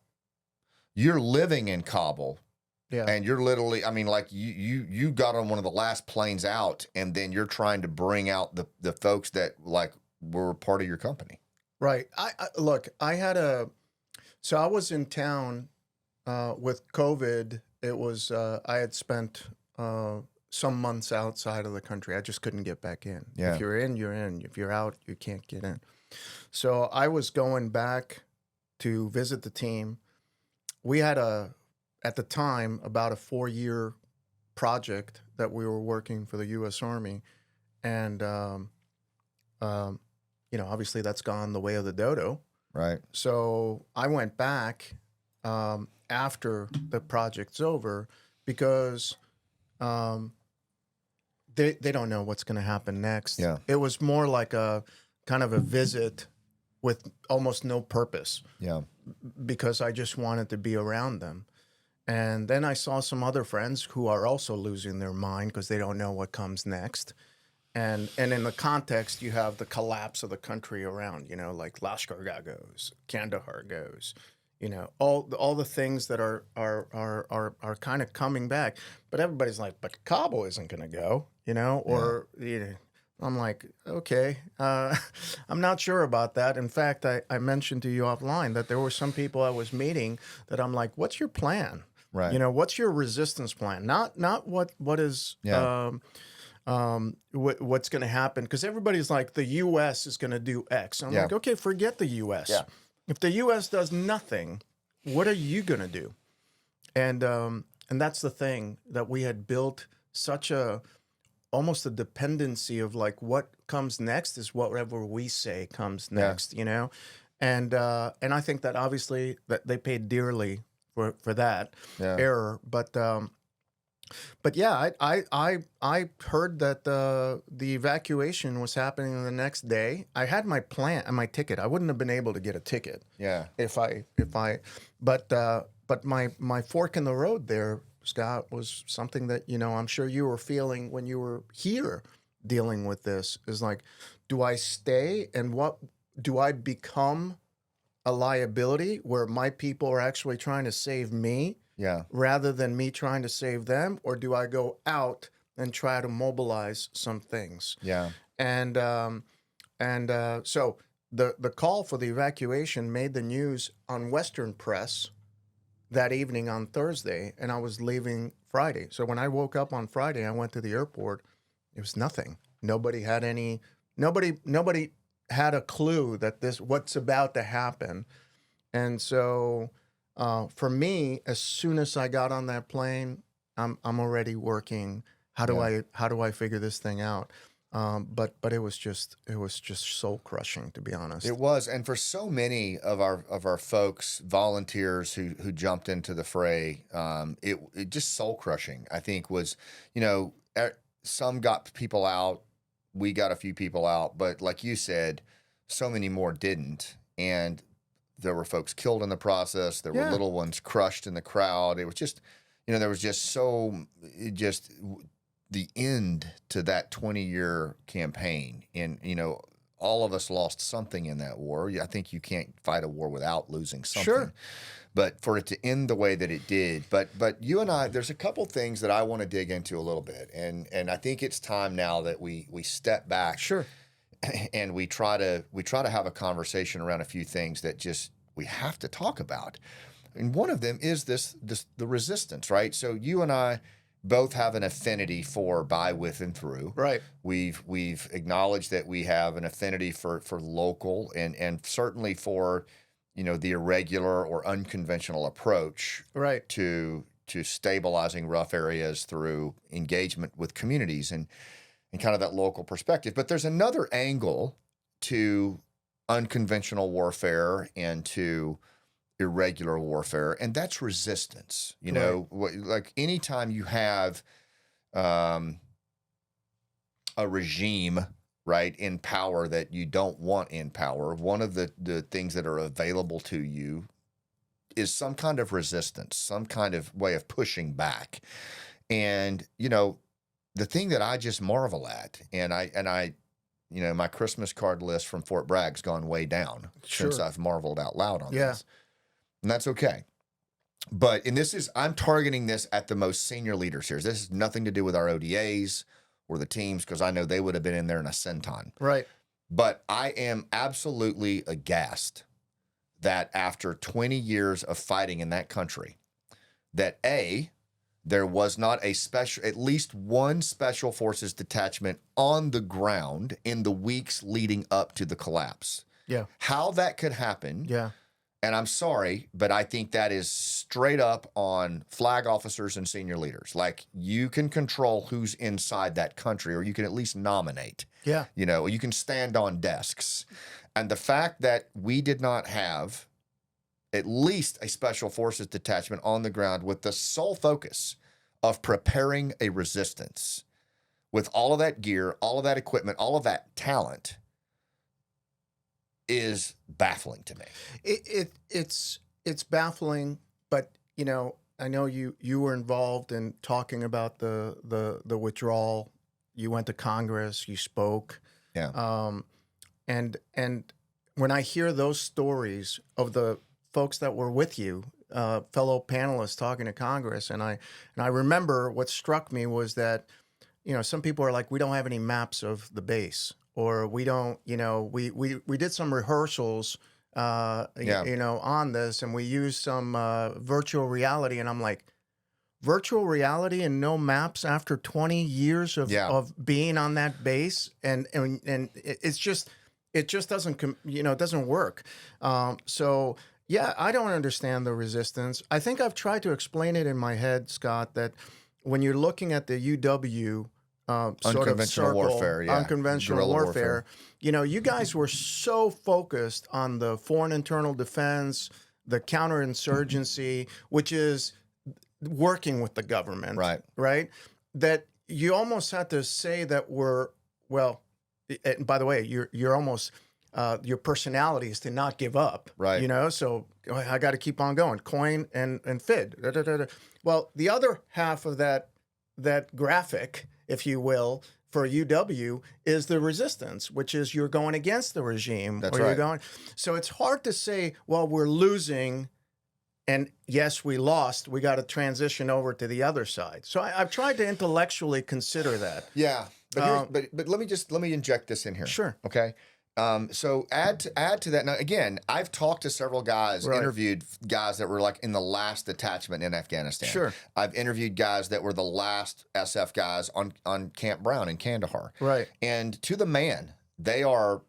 [SPEAKER 1] You're living in Kabul.
[SPEAKER 2] Yeah.
[SPEAKER 1] And you're literally, I mean, like you got on one of the last planes out, and then you're trying to bring out the folks that like were part of your company.
[SPEAKER 2] Right. So I was in town with COVID. It was, I had spent some months outside of the country. I just couldn't get back in.
[SPEAKER 1] Yeah.
[SPEAKER 2] If you're in, you're in. If you're out, you can't get in. So I was going back to visit the team. We had at the time, about a 4-year project that we were working for the U.S. Army. And, obviously that's gone the way of the dodo.
[SPEAKER 1] Right.
[SPEAKER 2] So I went back after the project's over because they don't know what's going to happen next.
[SPEAKER 1] Yeah.
[SPEAKER 2] It was more like a kind of a visit with almost no purpose.
[SPEAKER 1] Yeah.
[SPEAKER 2] Because I just wanted to be around them. And then I saw some other friends who are also losing their mind because they don't know what comes next. And in the context, you have the collapse of the country around, like Lashkar goes, Kandahar goes, all the things that are kind of coming back. But everybody's like, but Kabul isn't going to go, I'm like, okay, I'm not sure about that. In fact, I mentioned to you offline that there were some people I was meeting that I'm like, what's your plan?
[SPEAKER 1] Right.
[SPEAKER 2] What's your resistance plan? Not what is what's going to happen, because everybody's like, the U.S. is going to do X. I'm like, okay, forget the U.S.
[SPEAKER 1] Yeah.
[SPEAKER 2] If the U.S. does nothing, what are you going to do? And that's the thing, that we had built such almost a dependency of like, what comes next is whatever we say comes next, and I think that obviously that they paid dearly for that error, but yeah, I heard that the evacuation was happening the next day. I had my plan and my ticket. I wouldn't have been able to get a ticket.
[SPEAKER 1] Yeah.
[SPEAKER 2] But my fork in the road there, Scott, was something that I'm sure you were feeling when you were here dealing with this. Is like, do I stay and what do I become a liability where my people are actually trying to save me
[SPEAKER 1] Yeah.
[SPEAKER 2] rather than me trying to save them? Or do I go out and try to mobilize some things?
[SPEAKER 1] Yeah.
[SPEAKER 2] And so the call for the evacuation made the news on Western press that evening on Thursday, and I was leaving Friday. So when I woke up on Friday, I went to the airport. It was nothing. Nobody had a clue that what's about to happen. And so for me, as soon as I got on that plane, I'm already working. How do I figure this thing out? But it was just soul crushing, to be honest.
[SPEAKER 1] It was, and for so many of our folks, volunteers who jumped into the fray, it just soul crushing. I think was, some got people out, we got a few people out, but like you said, so many more didn't, and there were folks killed in the process. There were little ones crushed in the crowd. It was just, there was just the end to that 20-year campaign. And, all of us lost something in that war. I think you can't fight a war without losing something.
[SPEAKER 2] Sure.
[SPEAKER 1] But for it to end the way that it did, but you and I, there's a couple things that I want to dig into a little bit. And I think it's time now that we step back.
[SPEAKER 2] Sure.
[SPEAKER 1] And we try to have a conversation around a few things that just we have to talk about. And one of them is the resistance, right? So you and I both have an affinity for by, with, and through.
[SPEAKER 2] Right.
[SPEAKER 1] We've acknowledged that we have an affinity for local and certainly for, the irregular or unconventional approach
[SPEAKER 2] right.
[SPEAKER 1] to stabilizing rough areas through engagement with communities and kind of that local perspective. But there's another angle to unconventional warfare and to irregular warfare, and that's resistance. Like anytime you have a regime, right, in power that you don't want in power, one of the things that are available to you is some kind of resistance, some kind of way of pushing back. And, the thing that I just marvel at, and I my Christmas card list from Fort Bragg's gone way down since I've marveled out loud on this. And that's okay. But, I'm targeting this at the most senior leaders here. This has nothing to do with our ODAs or the teams, because I know they would have been in there in a centon.
[SPEAKER 2] Right.
[SPEAKER 1] But I am absolutely aghast that after 20 years of fighting in that country, that there was not at least one special forces detachment on the ground in the weeks leading up to the collapse.
[SPEAKER 2] Yeah.
[SPEAKER 1] How that could happen.
[SPEAKER 2] Yeah.
[SPEAKER 1] And I'm sorry, but I think that is straight up on flag officers and senior leaders. Like, you can control who's inside that country, or you can at least nominate.
[SPEAKER 2] Yeah.
[SPEAKER 1] You can stand on desks. And the fact that we did not have at least a special forces detachment on the ground with the sole focus of preparing a resistance with all of that gear, all of that equipment, all of that talent is baffling to me.
[SPEAKER 2] It's baffling, but I know you were involved in talking about the withdrawal. You went to Congress, you spoke.
[SPEAKER 1] Yeah.
[SPEAKER 2] And when I hear those stories of the folks that were with you, fellow panelists talking to Congress, and I remember what struck me was that, some people are like, we don't have any maps of the base, or we don't, we did some rehearsals, on this, and we used some virtual reality, and I'm like, virtual reality and no maps after 20 years of being on that base, and it just doesn't it doesn't work. So yeah, I don't understand the resistance. I think I've tried to explain it in my head, Scott, that when you're looking at the UW
[SPEAKER 1] unconventional warfare,
[SPEAKER 2] unconventional
[SPEAKER 1] guerrilla
[SPEAKER 2] warfare, you guys were so focused on the foreign internal defense, the counterinsurgency, which is working with the government, right? That you almost had to say that and by the way, you're almost your personality is to not give up,
[SPEAKER 1] right?
[SPEAKER 2] So I got to keep on going, coin and FID. Well, the other half of that graphic, if you will, for UW is the resistance, which is you're going against the regime.
[SPEAKER 1] That's
[SPEAKER 2] or you're
[SPEAKER 1] right.
[SPEAKER 2] going. So it's hard to say, well, we're losing, and yes, we lost. We got to transition over to the other side. So I've tried to intellectually consider that.
[SPEAKER 1] Yeah, but let me inject this in here.
[SPEAKER 2] Sure.
[SPEAKER 1] Okay. So add to that. Now again, I've talked to several guys,
[SPEAKER 2] Right.
[SPEAKER 1] interviewed guys that were like in the last detachment in Afghanistan.
[SPEAKER 2] Sure.
[SPEAKER 1] I've interviewed guys that were the last SF guys on Camp Brown in Kandahar.
[SPEAKER 2] Right.
[SPEAKER 1] And to the man, they're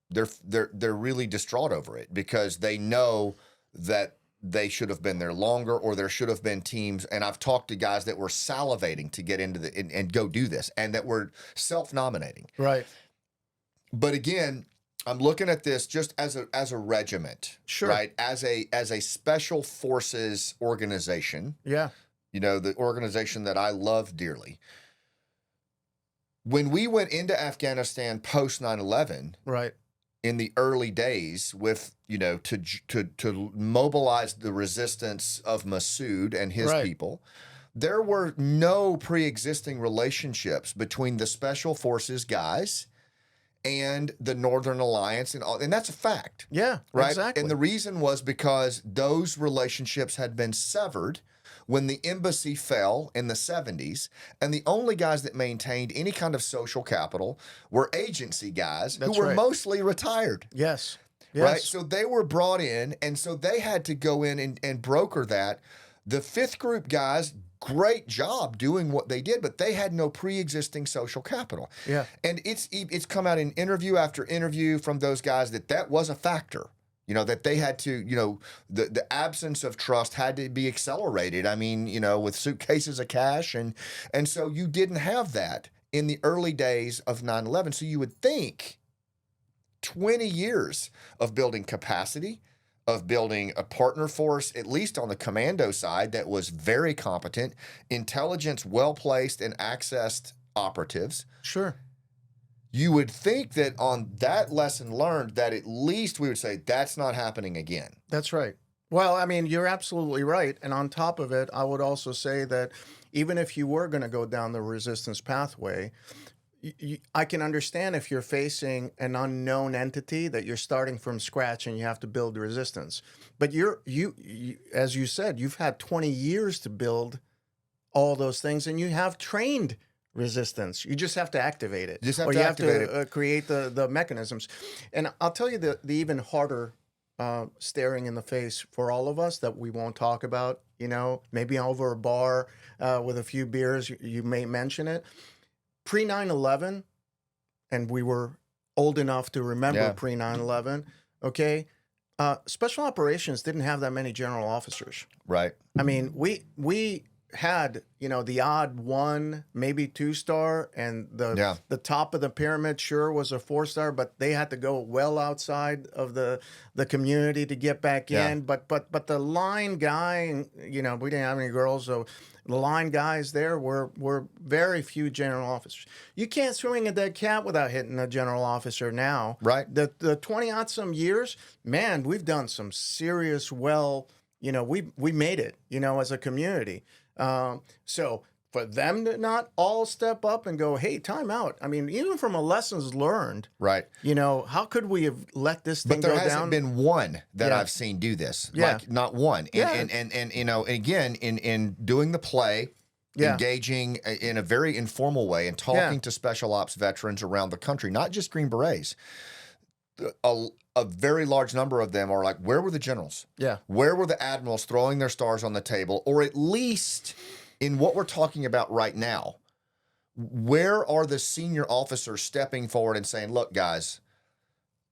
[SPEAKER 1] really distraught over it because they know that they should have been there longer, or there should have been teams. And I've talked to guys that were salivating to get into and go do this, and that were self-nominating.
[SPEAKER 2] Right.
[SPEAKER 1] But again, I'm looking at this just as a regiment,
[SPEAKER 2] Sure.
[SPEAKER 1] right? As a special forces organization,
[SPEAKER 2] Yeah.
[SPEAKER 1] the organization that I love dearly. When we went into Afghanistan post 9/11,
[SPEAKER 2] Right.
[SPEAKER 1] in the early days, with to mobilize the resistance of Massoud and his
[SPEAKER 2] Right.
[SPEAKER 1] people, there were no pre-existing relationships between the special forces guys and the Northern Alliance, and that's a fact.
[SPEAKER 2] Yeah.
[SPEAKER 1] Right.
[SPEAKER 2] Exactly.
[SPEAKER 1] And the reason was because those relationships had been severed when the embassy fell in the 70s. And the only guys that maintained any kind of social capital were agency guys
[SPEAKER 2] That's
[SPEAKER 1] who were
[SPEAKER 2] right.
[SPEAKER 1] mostly retired.
[SPEAKER 2] Yes. Yes.
[SPEAKER 1] Right. So they were brought in, and so they had to go in and broker that. The fifth group guys, great job doing what they did, but they had no pre-existing social capital.
[SPEAKER 2] Yeah.
[SPEAKER 1] And it's come out in interview after interview from those guys that was a factor. That they had to, the absence of trust had to be accelerated. I mean, with suitcases of cash, and so you didn't have that in the early days of 9/11. So you would think 20 years of building capacity, of building a partner force, at least on the commando side, that was very competent, intelligence, well-placed and accessed operatives.
[SPEAKER 2] Sure.
[SPEAKER 1] You would think that on that lesson learned, that at least we would say that's not happening again.
[SPEAKER 2] That's right. Well, I mean, you're absolutely right. And on top of it, I would also say that even if you were going to go down the resistance pathway, I can understand if you're facing an unknown entity that you're starting from scratch and you have to build resistance. But you as you said, you've had 20 years to build all those things, and you have trained resistance. You just have to activate it.
[SPEAKER 1] You
[SPEAKER 2] have to create the mechanisms. And I'll tell you the even harder staring in the face for all of us that we won't talk about, maybe over a bar with a few beers, you may mention it. Pre 9/11, and we were old enough to remember pre 9/11, okay? Special operations didn't have that many general officers.
[SPEAKER 1] Right.
[SPEAKER 2] I mean, we had, the odd 1, maybe 2-star, and the top of the pyramid sure was a 4-star, but they had to go well outside of the community to get back in. But the line guy, we didn't have any girls, so the line guys there were very few general officers. You can't swing a dead cat without hitting a general officer now.
[SPEAKER 1] Right.
[SPEAKER 2] The 20-odd-some years, man, we've done some serious we made it, as a community. So for them to not all step up and go, hey, time out. I mean, even from a lessons learned,
[SPEAKER 1] right?
[SPEAKER 2] How could we have let this thing go down?
[SPEAKER 1] But there hasn't been one that I've seen do this.
[SPEAKER 2] Yeah.
[SPEAKER 1] Like not one. And again, in doing the play, engaging in a very informal way and talking to special ops veterans around the country, not just Green Berets. A very large number of them are like, where were the generals?
[SPEAKER 2] Yeah.
[SPEAKER 1] Where were the admirals throwing their stars on the table? Or at least in what we're talking about right now, where are the senior officers stepping forward and saying, look, guys,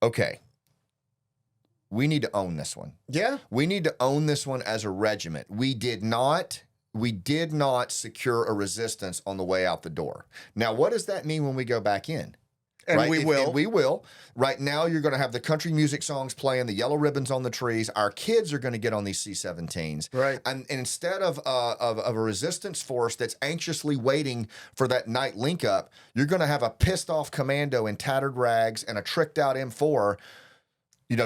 [SPEAKER 1] okay, we need to own this one.
[SPEAKER 2] Yeah.
[SPEAKER 1] We need to own this one as a regiment. We did not secure a resistance on the way out the door. Now, what does that mean when we go back in?
[SPEAKER 2] And
[SPEAKER 1] right?
[SPEAKER 2] we will.
[SPEAKER 1] And we will. Right now, you're going to have the country music songs playing, the yellow ribbons on the trees. Our kids are going to get on these C-17s.
[SPEAKER 2] Right.
[SPEAKER 1] And instead of a resistance force that's anxiously waiting for that night link up, you're going to have a pissed off commando in tattered rags and a tricked out M4,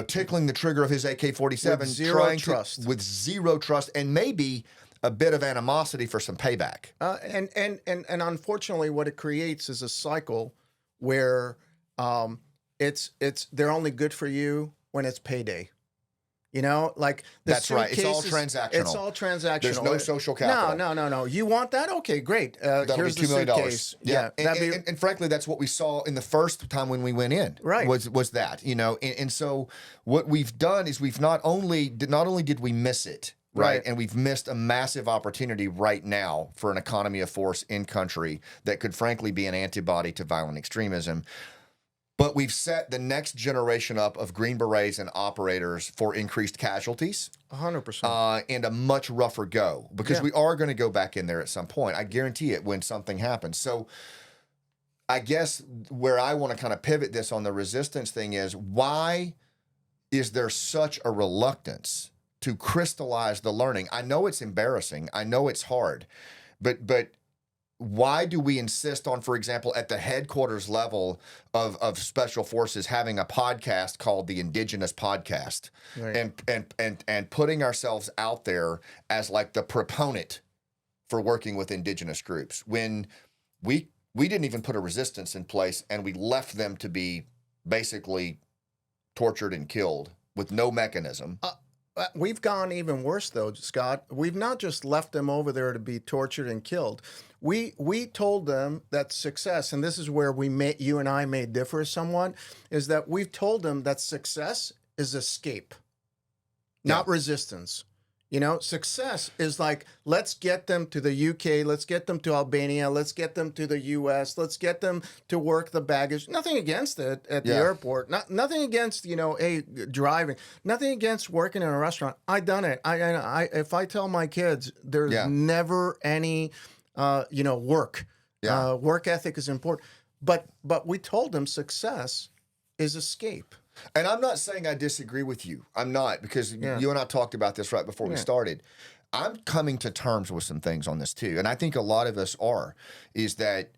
[SPEAKER 1] tickling the trigger of his AK-47,
[SPEAKER 2] with zero trust,
[SPEAKER 1] and maybe a bit of animosity for some payback.
[SPEAKER 2] And unfortunately, what it creates is a cycle where they're only good for you when it's payday. You know, like
[SPEAKER 1] that's right. It's all transactional.
[SPEAKER 2] It's all transactional.
[SPEAKER 1] There's no social capital.
[SPEAKER 2] No. You want that? Okay, great. Here's
[SPEAKER 1] be $2 million.
[SPEAKER 2] suitcase. Yeah.
[SPEAKER 1] And frankly, that's what we saw in the first time when we went in.
[SPEAKER 2] Right.
[SPEAKER 1] Was that, you know, and so what we've done is we've not only did we miss it, right? And we've missed a massive opportunity right now for an economy of force in country that could frankly be an antibody to violent extremism. But we've set the next generation up of Green Berets and operators for increased casualties.
[SPEAKER 2] 100%.
[SPEAKER 1] And a much rougher go, because we are going to go back in there at some point. I guarantee it when something happens. So I guess where I want to kind of pivot this on the resistance thing is, why is there such a reluctance to crystallize the learning? I know it's embarrassing. I know it's hard. But why do we insist on, for example, at the headquarters level of Special Forces, having a podcast called the Indigenous Podcast,
[SPEAKER 2] right,
[SPEAKER 1] and putting ourselves out there as like the proponent for working with indigenous groups, when we didn't even put a resistance in place and we left them to be basically tortured and killed with no mechanism?
[SPEAKER 2] We've gone even worse, though, Scott. We've not just left them over there to be tortured and killed. We told them that success, and this is where you and I may differ somewhat, is that we've told them that success is escape, not resistance. You know, success is like, let's get them to the UK, let's get them to Albania, let's get them to the US, let's get them to work the baggage. Nothing against it at the airport. Nothing against, driving. Nothing against working in a restaurant. I've done it. If I tell my kids, there's never any, work. Work ethic is important. But we told them success is escape.
[SPEAKER 1] And I'm not saying I disagree with you. I'm not, because you and I talked about this right before we started. I'm coming to terms with some things on this too. And I think a lot of us is that,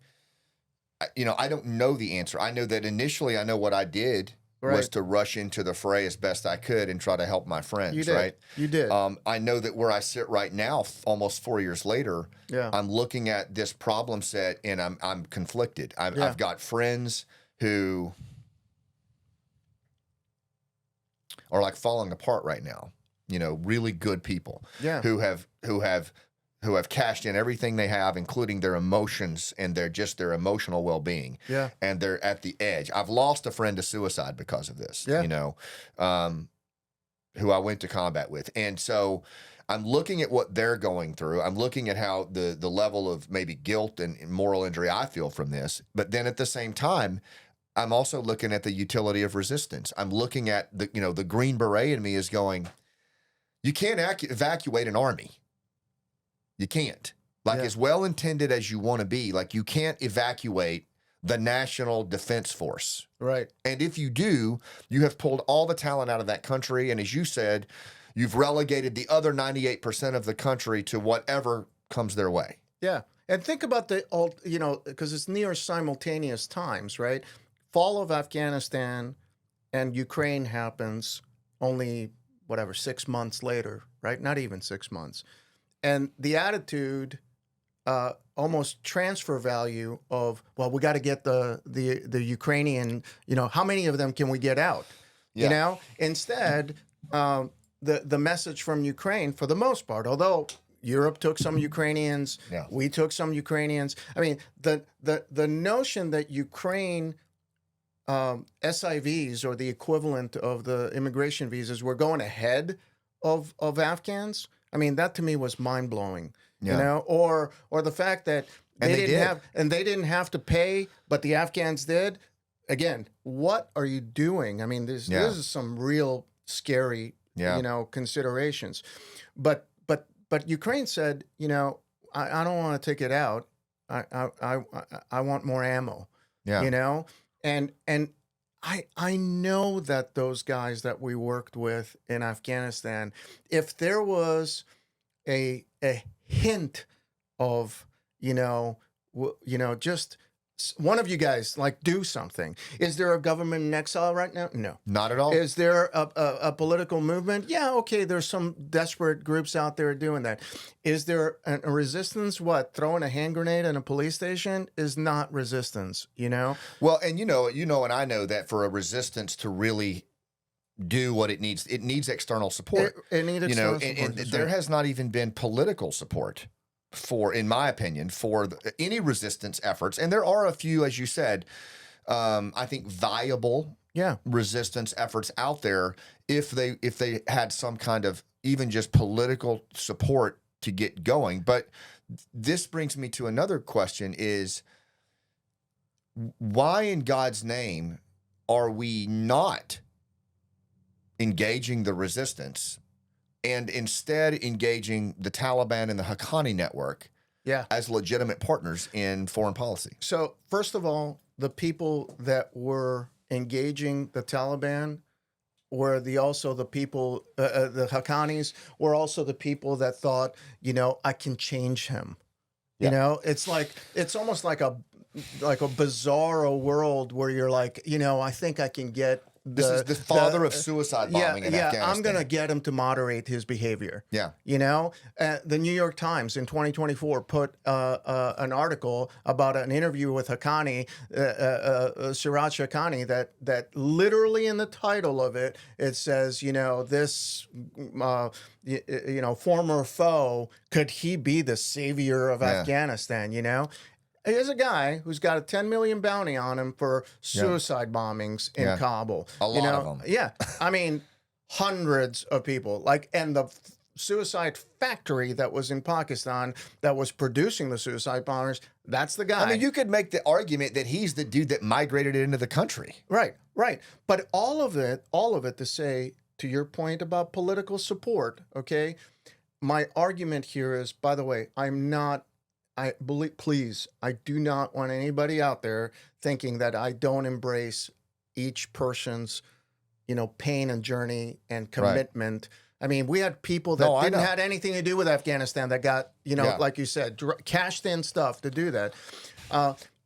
[SPEAKER 1] I don't know the answer. I know that initially I know what I did was to rush into the fray as best I could and try to help my friends,
[SPEAKER 2] you did.
[SPEAKER 1] right?
[SPEAKER 2] You did.
[SPEAKER 1] I know that where I sit right now, almost 4 years later, I'm looking at this problem set and I'm conflicted. I've got friends who are like falling apart right now, really good people who have cashed in everything they have, including their emotions and their emotional well-being. Yeah. And they're at the edge. I've lost a friend to suicide because of this, who I went to combat with. And so I'm looking at what they're going through. I'm looking at how the level of maybe guilt and moral injury I feel from this. But then at the same time, I'm also looking at the utility of resistance. I'm looking at the Green Beret in me is going, you can't evacuate an army. You can't. As well-intended as you want to be, you can't evacuate the National Defense Force.
[SPEAKER 2] Right.
[SPEAKER 1] And if you do, you have pulled all the talent out of that country. And as you said, you've relegated the other 98% of the country to whatever comes their way.
[SPEAKER 2] Yeah. And think about because it's near simultaneous times, right? Fall of Afghanistan and Ukraine happens only, 6 months later, right? Not even 6 months. And the attitude, almost transfer value of, well, we got to get the Ukrainian, how many of them can we get out? Yeah. Instead, the message from Ukraine, for the most part, although Europe took some Ukrainians, we took some Ukrainians. I mean, the notion that Ukraine SIVs, or the equivalent of the immigration visas, were going ahead of Afghans. I mean, that to me was mind blowing. Or the fact that they didn't have to pay, but the Afghans did. Again, what are you doing? I mean, this is some real scary considerations. But Ukraine said, I don't want to take it out. I want more ammo. Yeah. And I know that those guys that we worked with in Afghanistan, if there was a hint of just one of you guys like do something. Is there a government in exile right now? No.
[SPEAKER 1] Not at all.
[SPEAKER 2] Is there a political movement? Yeah, okay, there's some desperate groups out there doing that. Is there a resistance? What, throwing a hand grenade in a police station is not resistance, you know?
[SPEAKER 1] Well, and you know, and I know that for a resistance to really do what it needs external support.
[SPEAKER 2] It needs external support.
[SPEAKER 1] And there has not even been political support for, in my opinion, for any resistance efforts. And there are a few, as you said, I think viable resistance efforts out there if they had some kind of even just political support to get going. But this brings me to another question: is why in God's name are we not engaging the resistance and instead engaging the Taliban and the Haqqani network as legitimate partners in foreign policy?
[SPEAKER 2] So first of all, the people that were engaging the Taliban were also the people, the Haqqanis were also the people that thought, you know, I can change him. You know, it's almost like a bizarre world where you're like, you know, I think I can get
[SPEAKER 1] this is the father of suicide bombing in Afghanistan.
[SPEAKER 2] I'm going to get him to moderate his behavior.
[SPEAKER 1] Yeah.
[SPEAKER 2] You know, the New York Times in 2024 put an article about an interview with Haqqani, Siraj Haqqani, that literally in the title of it, it says, you know, this, you know, former foe, could he be the savior of Afghanistan, you know? Here's a guy who's got a 10 million bounty on him for suicide bombings in Kabul.
[SPEAKER 1] A lot of them.
[SPEAKER 2] Yeah. I mean, hundreds of people. And the suicide factory that was in Pakistan that was producing the suicide bombers, that's the guy.
[SPEAKER 1] I mean, you could make the argument that he's the dude that migrated it into the country.
[SPEAKER 2] Right. But all of it to say, to your point about political support, okay, my argument here is, by the way, please, I do not want anybody out there thinking that I don't embrace each person's, you know, pain and journey and commitment. Right. I mean, we had people that didn't have anything to do with Afghanistan that got, you know, like you said, cashed in stuff to do that.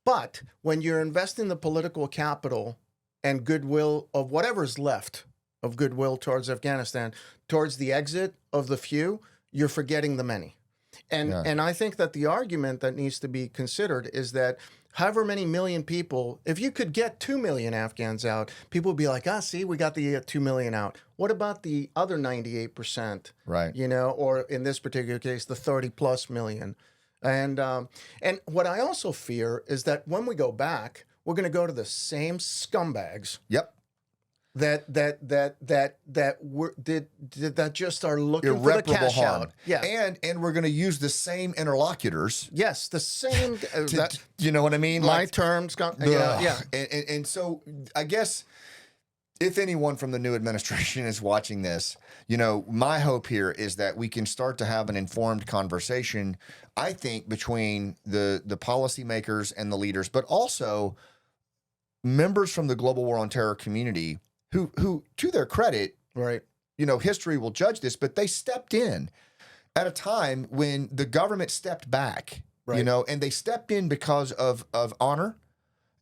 [SPEAKER 2] But when you're investing the political capital and goodwill of whatever's left of goodwill towards Afghanistan, towards the exit of the few, you're forgetting the many. And I think that the argument that needs to be considered is that however many million people, if you could get 2 million Afghans out, people would be like, see, we got the 2 million out. What about the other 98%?
[SPEAKER 1] Right.
[SPEAKER 2] You know, or in this particular case, the 30 plus million. And what I also fear is that when we go back, we're going to go to the same scumbags.
[SPEAKER 1] Yep.
[SPEAKER 2] That just are looking for the cash
[SPEAKER 1] harm.
[SPEAKER 2] out. Yeah.
[SPEAKER 1] And we're going to use the same interlocutors.
[SPEAKER 2] Yes, the same.
[SPEAKER 1] You know what I mean?
[SPEAKER 2] My terms. Yeah.
[SPEAKER 1] And so I guess if anyone from the new administration is watching this, you know, my hope here is that we can start to have an informed conversation, I think, between the policymakers and the leaders, but also members from the global war on terror community who, to their credit,
[SPEAKER 2] right,
[SPEAKER 1] you know, history will judge this, but they stepped in at a time when the government stepped back, you know, and they stepped in because of honor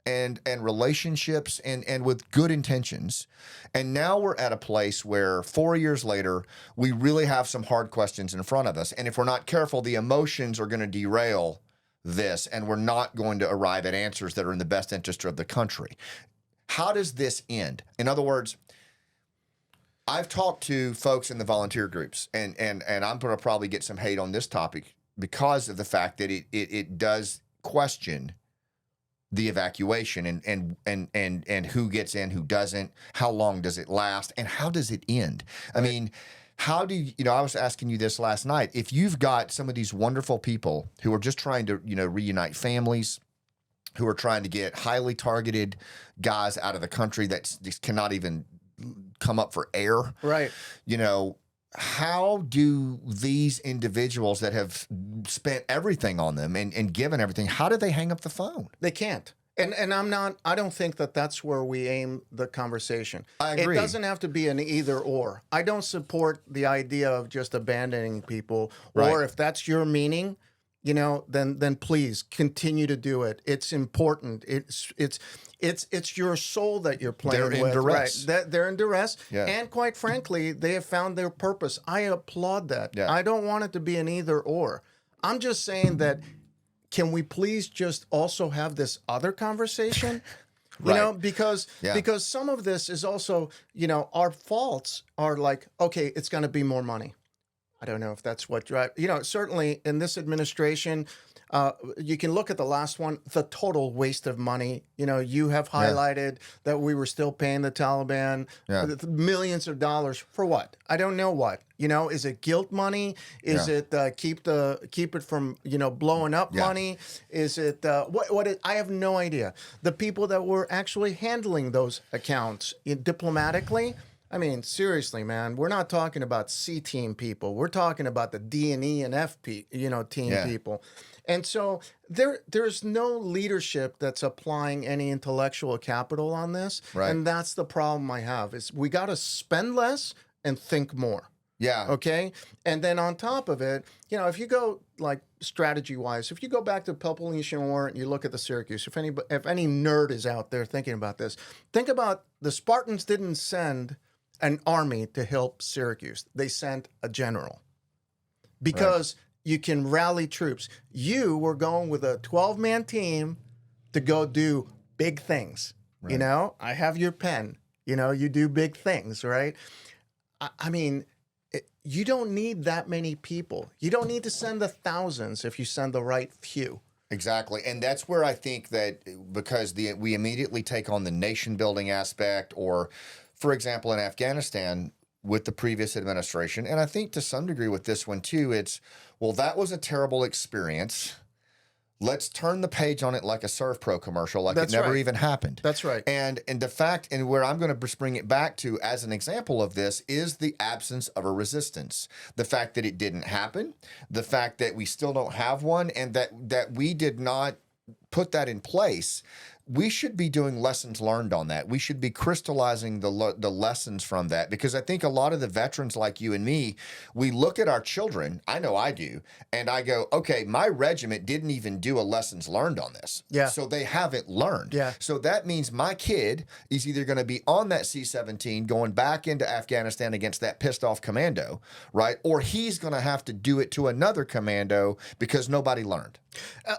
[SPEAKER 1] and relationships and with good intentions. And now we're at a place where 4 years later, we really have some hard questions in front of us. And if we're not careful, the emotions are going to derail this, and we're not going to arrive at answers that are in the best interest of the country. How does this end? In other words, I've talked to folks in the volunteer groups, and I'm going to probably get some hate on this topic because of the fact that it does question the evacuation and who gets in, who doesn't, how long does it last, and how does it end? I mean, how do you know, I was asking you this last night, if you've got some of these wonderful people who are just trying to, you know, reunite families, who are trying to get highly targeted guys out of the country that just cannot even come up for air.
[SPEAKER 2] Right. You know,
[SPEAKER 1] how do these individuals that have spent everything on them and given everything, how do they hang up the phone?
[SPEAKER 2] They can't. And I don't think that that's where we aim the conversation.
[SPEAKER 1] I agree.
[SPEAKER 2] It doesn't have to be an either or. I don't support the idea of just abandoning people, or if that's your meaning, then please continue to do it. It's important. It's your soul that you're playing
[SPEAKER 1] They're in
[SPEAKER 2] with.
[SPEAKER 1] duress.
[SPEAKER 2] Right? They're in duress.
[SPEAKER 1] Yeah.
[SPEAKER 2] And quite frankly, they have found their purpose. I applaud that.
[SPEAKER 1] Yeah.
[SPEAKER 2] I don't want it to be an either or. I'm just saying that, can we please just also have this other conversation?
[SPEAKER 1] Right.
[SPEAKER 2] Because some of this is also, our faults are like, okay, it's going to be more money. I don't know if that's what certainly in this administration, you can look at the last one, the total waste of money. You have highlighted that we were still paying the Taliban millions of dollars for what? I don't know what. Is it guilt money? Is it keep it from blowing up money? Is it I have no idea. The people that were actually handling those accounts diplomatically. I mean, seriously, man, we're not talking about C team people. We're talking about the D&E and FP, team people. And so there's no leadership that's applying any intellectual capital on this.
[SPEAKER 1] Right.
[SPEAKER 2] And that's the problem I have is we got to spend less and think more.
[SPEAKER 1] Yeah.
[SPEAKER 2] Okay. And then on top of it, if you go like strategy wise, if you go back to the Peloponnesian War and you look at the Syracuse, if any nerd is out there thinking about this, think about the Spartans didn't send an army to help Syracuse. They sent a general because you can rally troops. You were going with a 12-man team to go do big things. Right. I have your pen. You do big things, right? I mean, you don't need that many people. You don't need to send the thousands if you send the right few.
[SPEAKER 1] Exactly. And that's where I think that because we immediately take on the nation building aspect, or for example, in Afghanistan with the previous administration, and I think to some degree with this one too, it's, well, that was a terrible experience. Let's turn the page on it like a Surf Pro commercial, like it never even happened.
[SPEAKER 2] That's right.
[SPEAKER 1] And the fact, and where I'm going to bring it back to as an example of this, is the absence of a resistance. The fact that it didn't happen, the fact that we still don't have one, and that we did not put that in place. We should be doing lessons learned on that. We should be crystallizing the lessons from that, because I think a lot of the veterans like you and me, we look at our children, I know I do, and I go, okay, my regiment didn't even do a lessons learned on this.
[SPEAKER 2] Yeah.
[SPEAKER 1] So they haven't learned.
[SPEAKER 2] Yeah.
[SPEAKER 1] So that means my kid is either going to be on that C-17 going back into Afghanistan against that pissed off commando, right? Or he's going to have to do it to another commando because nobody learned.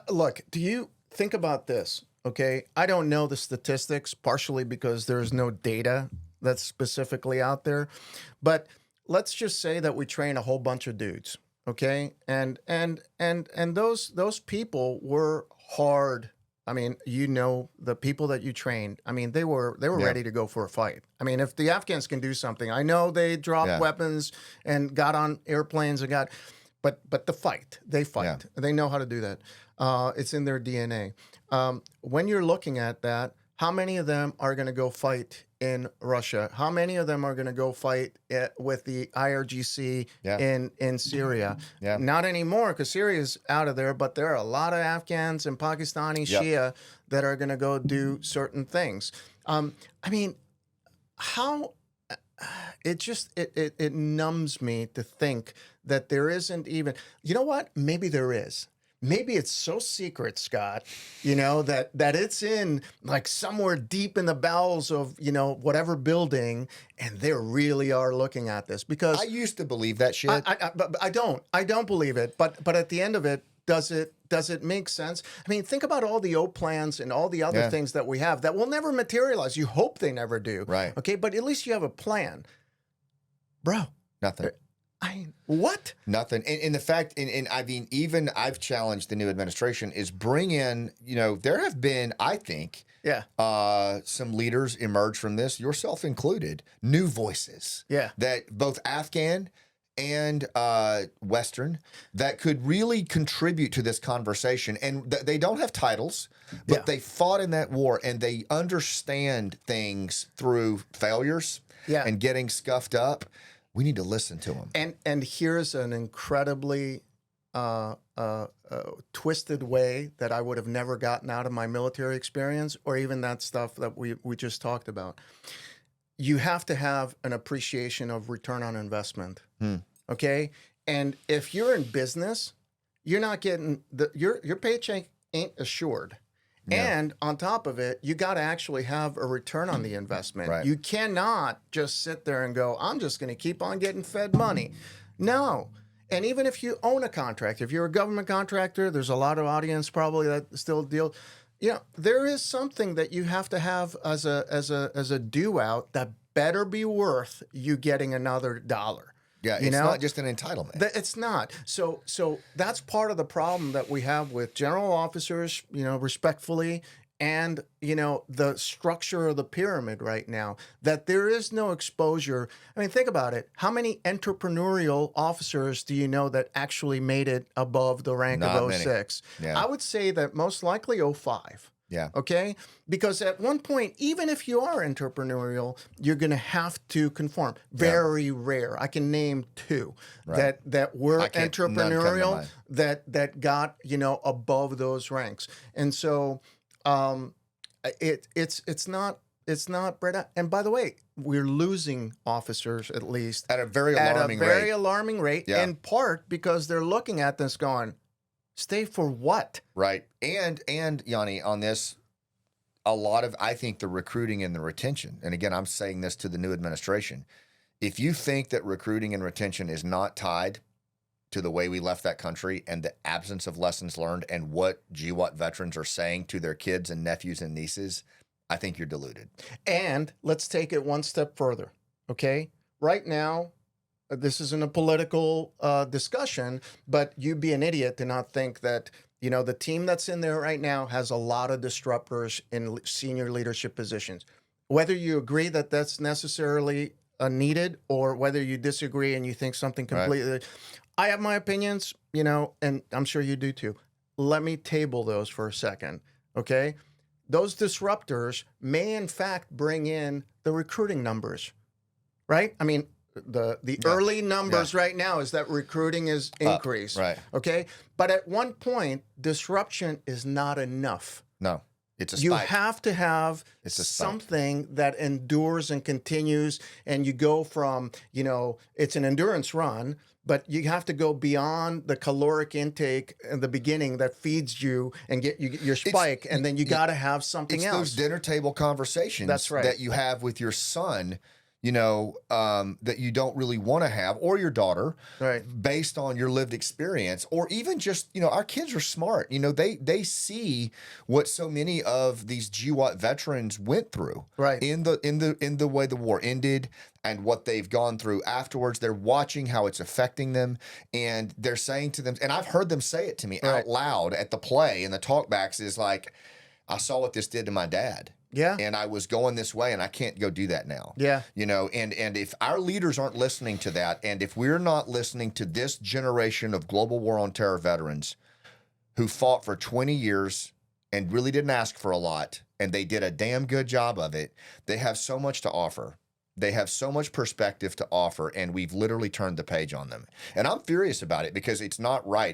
[SPEAKER 2] Look, do you think about this? Okay, I don't know the statistics, partially because there's no data that's specifically out there. But let's just say that we train a whole bunch of dudes, okay? And those people were hard. I mean, the people that you trained, I mean, they were ready to go for a fight. I mean, if the Afghans can do something, I know they dropped weapons and got on airplanes and but they fight. Yeah. They know how to do that. It's in their DNA. When you're looking at that, how many of them are going to go fight in Russia? How many of them are going to go fight with the IRGC in Syria? Yeah. Not anymore, because Syria's out of there, but there are a lot of Afghans and Pakistani Shia that are going to go do certain things. I mean, how it numbs me to think that there isn't even, you know what? Maybe there is. Maybe it's so secret, Scott, that it's in like somewhere deep in the bowels of, whatever building, and they really are looking at this. Because
[SPEAKER 1] I used to believe that shit.
[SPEAKER 2] But I don't believe it. But at the end of it, does it make sense? I mean, think about all the O plans and all the other things that we have that will never materialize. You hope they never do.
[SPEAKER 1] Right.
[SPEAKER 2] Okay. But at least you have a plan. Bro.
[SPEAKER 1] Nothing.
[SPEAKER 2] What?
[SPEAKER 1] Nothing. And the fact, and I mean, even I've challenged the new administration is bring in, there have been, I think, some leaders emerge from this, yourself included, new voices. Yeah. That both Afghan and Western that could really contribute to this conversation. And they don't have titles, but they fought in that war and they understand things through failures and getting scuffed up. We need to listen to them.
[SPEAKER 2] And here's an incredibly twisted way that I would have never gotten out of my military experience, or even that stuff that we just talked about. You have to have an appreciation of return on investment. Okay? And if you're in business, you're not getting your paycheck ain't assured.
[SPEAKER 1] Yeah.
[SPEAKER 2] And on top of it, you got to actually have a return on the investment.
[SPEAKER 1] Right.
[SPEAKER 2] You cannot just sit there and go, I'm just going to keep on getting fed money. No. And even if you own a contract, if you're a government contractor, there's a lot of audience probably that still deal. There is something that you have to have as a due out that better be worth you getting another dollar.
[SPEAKER 1] Yeah, it's not just an entitlement.
[SPEAKER 2] It's not. So that's part of the problem that we have with general officers, respectfully, and, the structure of the pyramid right now, that there is no exposure. I mean, think about it. How many entrepreneurial officers do you know that actually made it above the rank
[SPEAKER 1] Not
[SPEAKER 2] of
[SPEAKER 1] many.
[SPEAKER 2] 06?
[SPEAKER 1] Yeah.
[SPEAKER 2] I would say that most likely 05.
[SPEAKER 1] Yeah.
[SPEAKER 2] Okay? Because at one point, even if you are entrepreneurial, you're going to have to conform. Very rare. I can name two that were
[SPEAKER 1] none come to
[SPEAKER 2] entrepreneurial
[SPEAKER 1] mind.
[SPEAKER 2] that got, above those ranks. And so it's not bred out. And by the way, we're losing officers at least
[SPEAKER 1] At a very
[SPEAKER 2] at
[SPEAKER 1] alarming
[SPEAKER 2] a very
[SPEAKER 1] rate.
[SPEAKER 2] alarming rate,
[SPEAKER 1] Yeah.
[SPEAKER 2] in part because they're looking at this going, stay for what?
[SPEAKER 1] Right. And Gianni, on this, I think the recruiting and the retention, and again, I'm saying this to the new administration, if you think that recruiting and retention is not tied to the way we left that country and the absence of lessons learned and what GWAT veterans are saying to their kids and nephews and nieces, I think you're deluded.
[SPEAKER 2] And let's take it one step further, okay? Right now, this isn't a political discussion, but you'd be an idiot to not think that, the team that's in there right now has a lot of disruptors in senior leadership positions. Whether you agree that that's necessarily needed or whether you disagree and you think something completely... Right. I have my opinions, and I'm sure you do too. Let me table those for a second, okay? Those disruptors may in fact bring in the recruiting numbers, right? I mean, the early numbers right now is that recruiting is increased,
[SPEAKER 1] right?
[SPEAKER 2] Okay, but at one point, disruption is not enough.
[SPEAKER 1] No, it's a spike.
[SPEAKER 2] You have to have something that endures and continues, and you go from, it's an endurance run, but you have to go beyond the caloric intake in the beginning that feeds you and get your spike, and then you got to have something else.
[SPEAKER 1] Those dinner table conversations that you have with your son, that you don't really want to have, or your daughter,
[SPEAKER 2] right,
[SPEAKER 1] based on your lived experience, or even just, our kids are smart. They see what so many of these GWAT veterans went through,
[SPEAKER 2] right,
[SPEAKER 1] in the way the war ended and what they've gone through afterwards. They're watching how it's affecting them, and they're saying to them, and I've heard them say it to me out loud at the play in the talkbacks, is like, I saw what this did to my dad.
[SPEAKER 2] Yeah.
[SPEAKER 1] And I was going this way, and I can't go do that now.
[SPEAKER 2] Yeah.
[SPEAKER 1] And if our leaders aren't listening to that, and if we're not listening to this generation of global war on terror veterans who fought for 20 years and really didn't ask for a lot, and they did a damn good job of it, they have so much to offer. They have so much perspective to offer, and we've literally turned the page on them. And I'm furious about it because it's not right.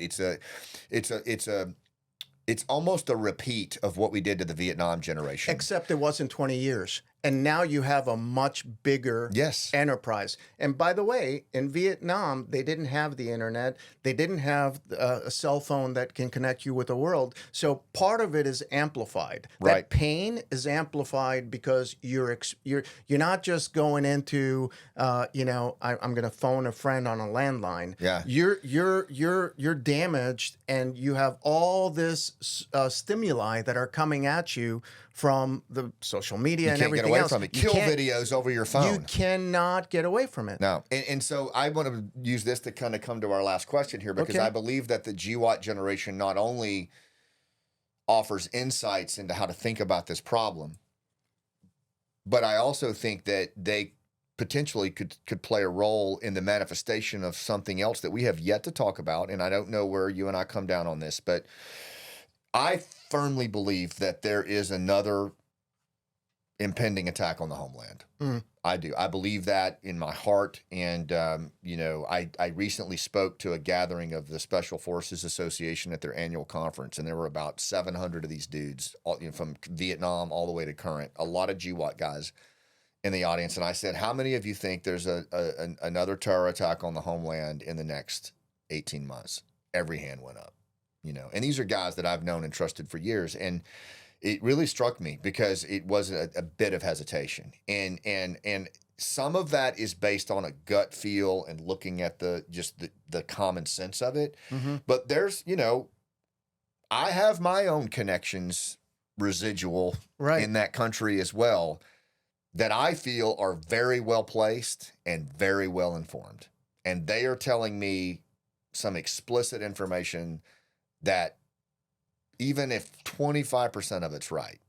[SPEAKER 1] It's almost a repeat of what we did to the Vietnam generation.
[SPEAKER 2] Except it wasn't 20 years. And now you have a much bigger enterprise. And by the way, in Vietnam, they didn't have the internet. They didn't have a cell phone that can connect you with the world. So part of it is amplified.
[SPEAKER 1] Right.
[SPEAKER 2] That pain is amplified because you're not just going into, I'm going to phone a friend on a landline.
[SPEAKER 1] Yeah.
[SPEAKER 2] You're damaged, and you have all this stimuli that are coming at you from the social media and everything else.
[SPEAKER 1] From it. Kill videos over your phone.
[SPEAKER 2] You cannot get away from it.
[SPEAKER 1] No. And so I want to use this to kind of come to our last question here, because I believe that the GWAT generation not only offers insights into how to think about this problem, but I also think that they potentially could play a role in the manifestation of something else that we have yet to talk about. And I don't know where you and I come down on this, but I firmly believe that there is another impending attack on the homeland. I do. I believe that in my heart. And, I recently spoke to a gathering of the Special Forces Association at their annual conference, and there were about 700 of these dudes, from Vietnam all the way to current, a lot of GWAT guys in the audience. And I said, how many of you think there's another terror attack on the homeland in the next 18 months? every hand went up, and these are guys that I've known and trusted for years. And it really struck me because it was a bit of hesitation. And some of that is based on a gut feel and looking at the common sense of it.
[SPEAKER 2] Mm-hmm.
[SPEAKER 1] But there's, I have my own connections residual in that country as well that I feel are very well placed and very well informed. And they are telling me some explicit information that even if 25% of it's right,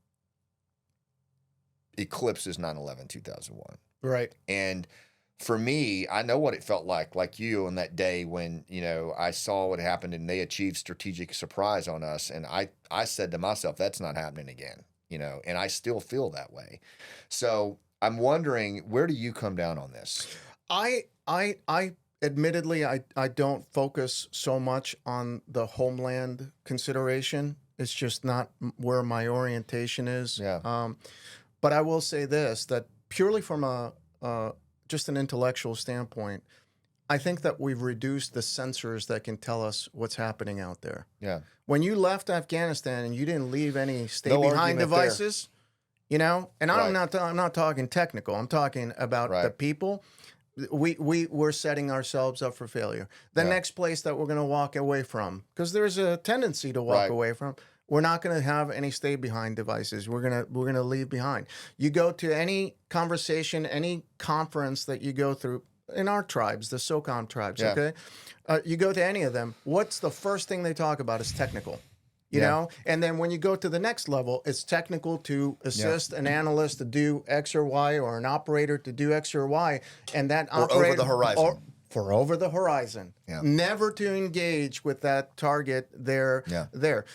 [SPEAKER 1] eclipses 9/11/2001.
[SPEAKER 2] Right.
[SPEAKER 1] And for me, I know what it felt like you on that day when, I saw what happened and they achieved strategic surprise on us. And I said to myself, that's not happening again, and I still feel that way. So I'm wondering, where do you come down on this?
[SPEAKER 2] I admittedly, I don't focus so much on the homeland consideration. It's just not where my orientation is.
[SPEAKER 1] Yeah.
[SPEAKER 2] But I will say this, that purely from just an intellectual standpoint, I think that we've reduced the sensors that can tell us what's happening out there.
[SPEAKER 1] Yeah.
[SPEAKER 2] When you left Afghanistan and you didn't leave any
[SPEAKER 1] No
[SPEAKER 2] stay-behind
[SPEAKER 1] argument there.
[SPEAKER 2] devices, and I'm not talking technical. I'm talking about the people. We're setting ourselves up for failure. The next place that we're going to walk away from, because there's a tendency to walk away from, we're not going to have any stay behind devices. We're gonna leave behind. You go to any conversation, any conference that you go through in our tribes, the SOCOM tribes.
[SPEAKER 1] Yeah.
[SPEAKER 2] Okay, you go to any of them. What's the first thing they talk about is technical. You know, and then when you go to the next level, it's technical to assist an analyst to do X or Y, or an operator to do X or Y, and that operator
[SPEAKER 1] over the horizon.
[SPEAKER 2] For over the horizon, never to engage with that target there.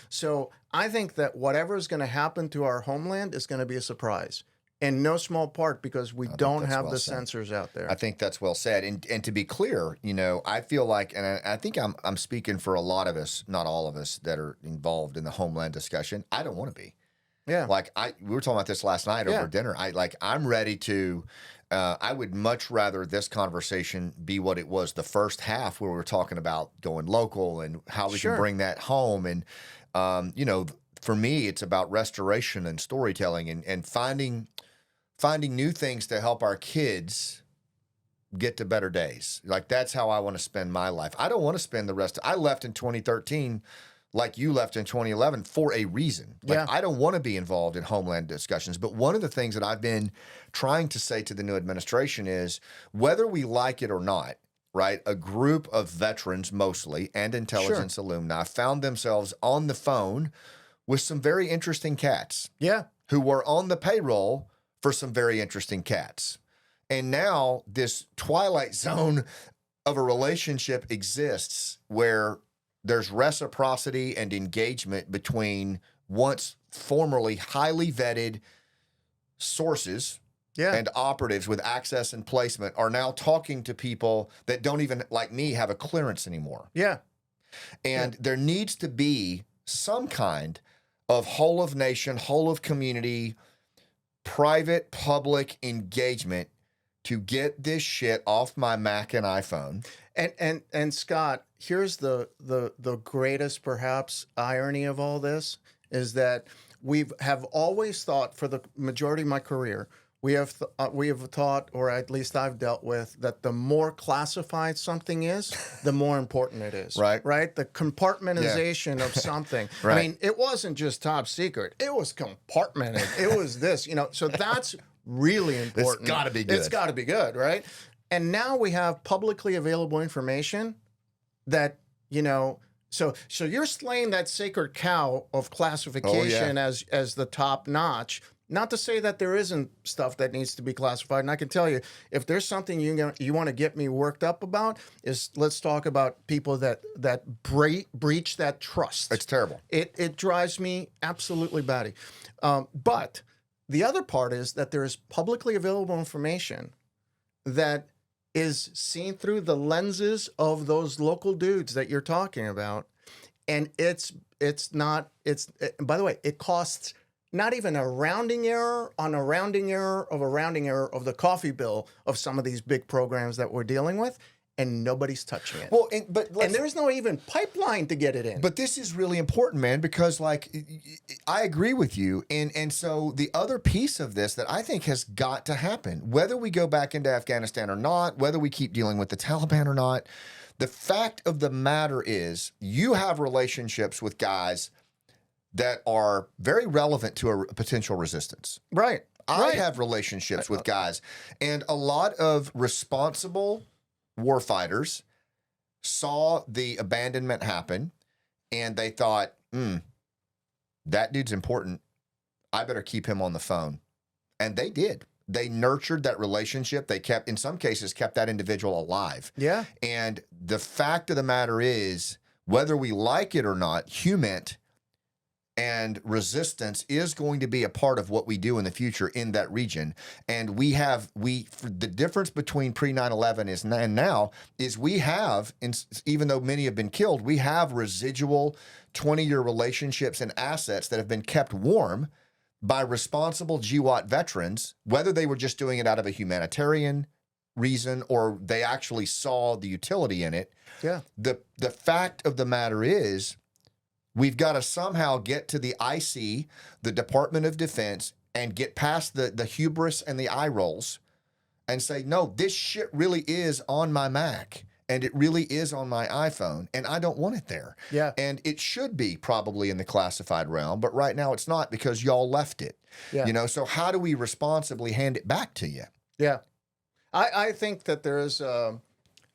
[SPEAKER 2] So I think that whatever is going to happen to our homeland is going to be a surprise. In no small part because we don't have the sensors out there.
[SPEAKER 1] I think that's well said. And to be clear, I feel like, and I think I'm speaking for a lot of us, not all of us that are involved in the homeland discussion. I don't want to be.
[SPEAKER 2] Yeah.
[SPEAKER 1] We were talking about this last night over dinner. I'm ready to, I would much rather this conversation be what it was the first half, where we were talking about going local and how we can bring that home. And, for me, it's about restoration and storytelling and finding new things to help our kids get to better days. That's how I want to spend my life. I don't want to spend the rest. I left in 2013 like you left in 2011 for a reason. I don't want to be involved in homeland discussions. But one of the things that I've been trying to say to the new administration is, whether we like it or not, a group of veterans mostly and intelligence alumni found themselves on the phone with some very interesting cats. Who were on the payroll for some very interesting cats. And now this twilight zone of a relationship exists where there's reciprocity and engagement between once formerly highly vetted sources and operatives with access and placement are now talking to people that don't even, like me, have a clearance anymore. And there needs to be some kind of whole of nation, whole of community, private public engagement to get this shit off my Mac and iPhone.
[SPEAKER 2] And Scott, here's the greatest perhaps irony of all this is that we have always thought, for the majority of my career, we have thought, or at least I've dealt with, that the more classified something is, the more important it is. Right? The compartmentalization of something. I mean, it wasn't just top secret. It was compartmented. It was this, so that's really important.
[SPEAKER 1] It's got to be good.
[SPEAKER 2] It's got to be good, right? And now we have publicly available information that, so you're slaying that sacred cow of classification as the top notch. Not to say that there isn't stuff that needs to be classified. And I can tell you, if there's something you want to get me worked up about, is let's talk about people that breach that trust.
[SPEAKER 1] It's terrible.
[SPEAKER 2] It drives me absolutely batty. But the other part is that there is publicly available information that is seen through the lenses of those local dudes that you're talking about. And by the way, it costs not even a rounding error on a rounding error of a rounding error of the coffee bill of some of these big programs that we're dealing with. and nobody's touching it.
[SPEAKER 1] Well,
[SPEAKER 2] and there's no even pipeline to get it in.
[SPEAKER 1] But this is really important, man, because like I agree with you. And so the other piece of this that I think has got to happen, whether we go back into Afghanistan or not, whether we keep dealing with the Taliban or not, the fact of the matter is you have relationships with guys that are very relevant to a potential resistance.
[SPEAKER 2] Right.
[SPEAKER 1] I have relationships with guys, and a lot of responsible warfighters saw the abandonment happen, and they thought, that dude's important. I better keep him on the phone. And they did. They nurtured that relationship. They kept, in some cases, kept that individual alive.
[SPEAKER 2] Yeah.
[SPEAKER 1] And the fact of the matter is, whether we like it or not, HUMINT and resistance is going to be a part of what we do in the future in that region. And the difference between pre 9/11 and now is we have, even though many have been killed, we have residual 20-year relationships and assets that have been kept warm by responsible GWAT veterans, whether they were just doing it out of a humanitarian reason or they actually saw the utility in it.
[SPEAKER 2] Yeah.
[SPEAKER 1] The fact of the matter is, we've got to somehow get to the IC, the Department of Defense, and get past the hubris and the eye rolls and say, no, this shit really is on my Mac and it really is on my iPhone and I don't want it there.
[SPEAKER 2] Yeah.
[SPEAKER 1] And it should be probably in the classified realm, but right now it's not because y'all left it.
[SPEAKER 2] Yeah.
[SPEAKER 1] So how do we responsibly hand it back to you?
[SPEAKER 2] Yeah. I think that there is...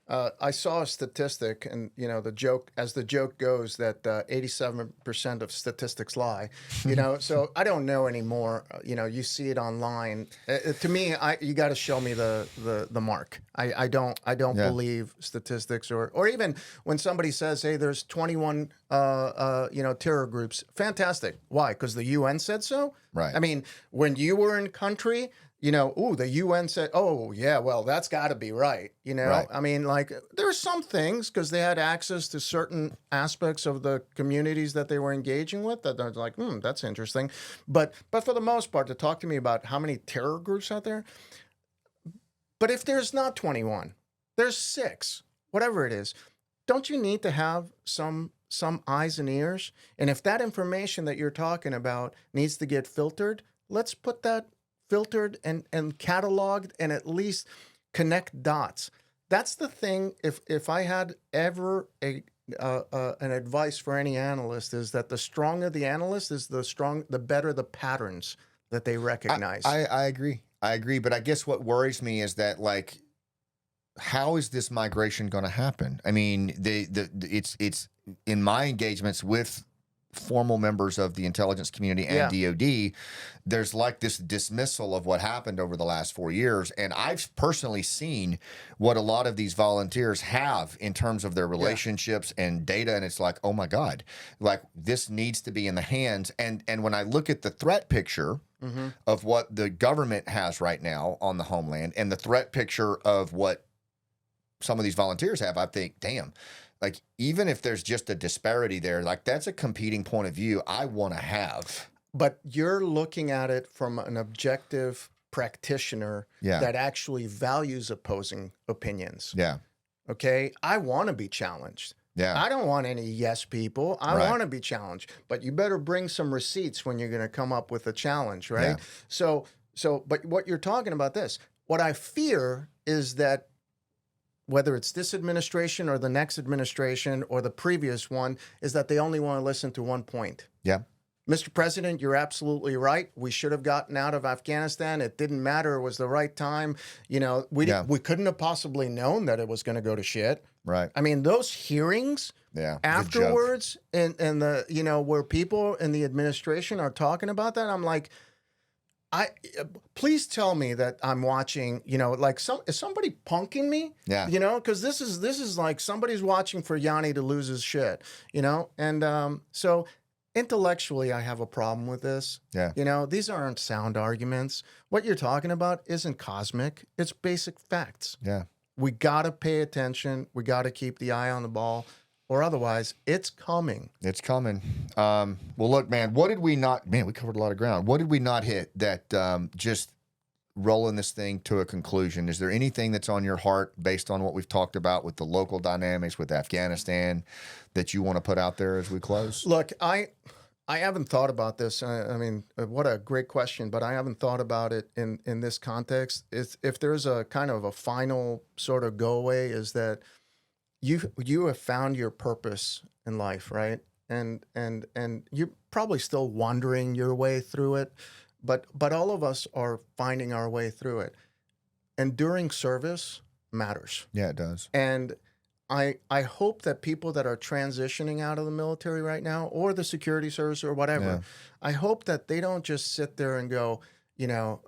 [SPEAKER 2] I saw a statistic, and the joke goes, that 87% of statistics lie. So I don't know anymore. You see it online. To me, you got to show me the mark. I don't believe statistics or even when somebody says, hey, there's 21 terror groups. Fantastic. Why? Because the UN said so.
[SPEAKER 1] Right.
[SPEAKER 2] I mean, when you were in country. The UN said, oh, yeah, well, that's got to be right.
[SPEAKER 1] Right.
[SPEAKER 2] I mean, like, there are some things because they had access to certain aspects of the communities that they were engaging with that they're like, that's interesting. But for the most part, to talk to me about how many terror groups out there. But if there's not 21, there's 6, whatever it is, don't you need to have some eyes and ears? And if that information that you're talking about needs to get filtered, let's put that filtered and cataloged and at least connect dots. That's the thing. If I had ever an advice for any analyst is that the stronger the analyst is, the better the patterns that they recognize.
[SPEAKER 1] I agree. But I guess what worries me is that, like, how is this migration going to happen? I mean, it's in my engagements with formal members of the intelligence community and DOD, there's like this dismissal of what happened over the last 4 years. And I've personally seen what a lot of these volunteers have in terms of their relationships and data. And it's like, oh my God, like this needs to be in the hands. And when I look at the threat picture of what the government has right now on the homeland and the threat picture of what some of these volunteers have, I think, damn, like, even if there's just a disparity there, like, that's a competing point of view I want to have.
[SPEAKER 2] But you're looking at it from an objective practitioner that actually values opposing opinions.
[SPEAKER 1] Yeah.
[SPEAKER 2] Okay? I want to be challenged.
[SPEAKER 1] Yeah.
[SPEAKER 2] I don't want any yes people. I want to be challenged. But you better bring some receipts when you're going to come up with a challenge, right? Yeah. But what you're talking about this, what I fear is that whether it's this administration or the next administration or the previous one, is that they only want to listen to one point.
[SPEAKER 1] Yeah.
[SPEAKER 2] Mr. President, you're absolutely right. We should have gotten out of Afghanistan. It didn't matter. It was the right time. We couldn't have possibly known that it was going to go to shit.
[SPEAKER 1] Right.
[SPEAKER 2] I mean, those hearings afterwards and the, where people in the administration are talking about that, I'm like, please tell me that I'm watching, like is somebody punking me?
[SPEAKER 1] Yeah.
[SPEAKER 2] Because this is like somebody's watching for Gianni to lose his shit, and so intellectually I have a problem with this.
[SPEAKER 1] Yeah.
[SPEAKER 2] These aren't sound arguments. What you're talking about isn't cosmic. It's basic facts.
[SPEAKER 1] Yeah.
[SPEAKER 2] We got to pay attention. We got to keep the eye on the ball. Or otherwise, it's coming.
[SPEAKER 1] It's coming. Well, look, man, what did we not... Man, we covered a lot of ground. What did we not hit that just rolling this thing to a conclusion, is there anything that's on your heart based on what we've talked about with the local dynamics with Afghanistan that you want to put out there as we close?
[SPEAKER 2] Look, I haven't thought about this. I mean, what a great question, but I haven't thought about it in this context. If there's a kind of a final sort of go away, is that you have found your purpose in life, right? And you're probably still wandering your way through it, but all of us are finding our way through it. Enduring service matters.
[SPEAKER 1] Yeah, it does.
[SPEAKER 2] And I hope that people that are transitioning out of the military right now, or the security service or whatever, I hope that they don't just sit there and go,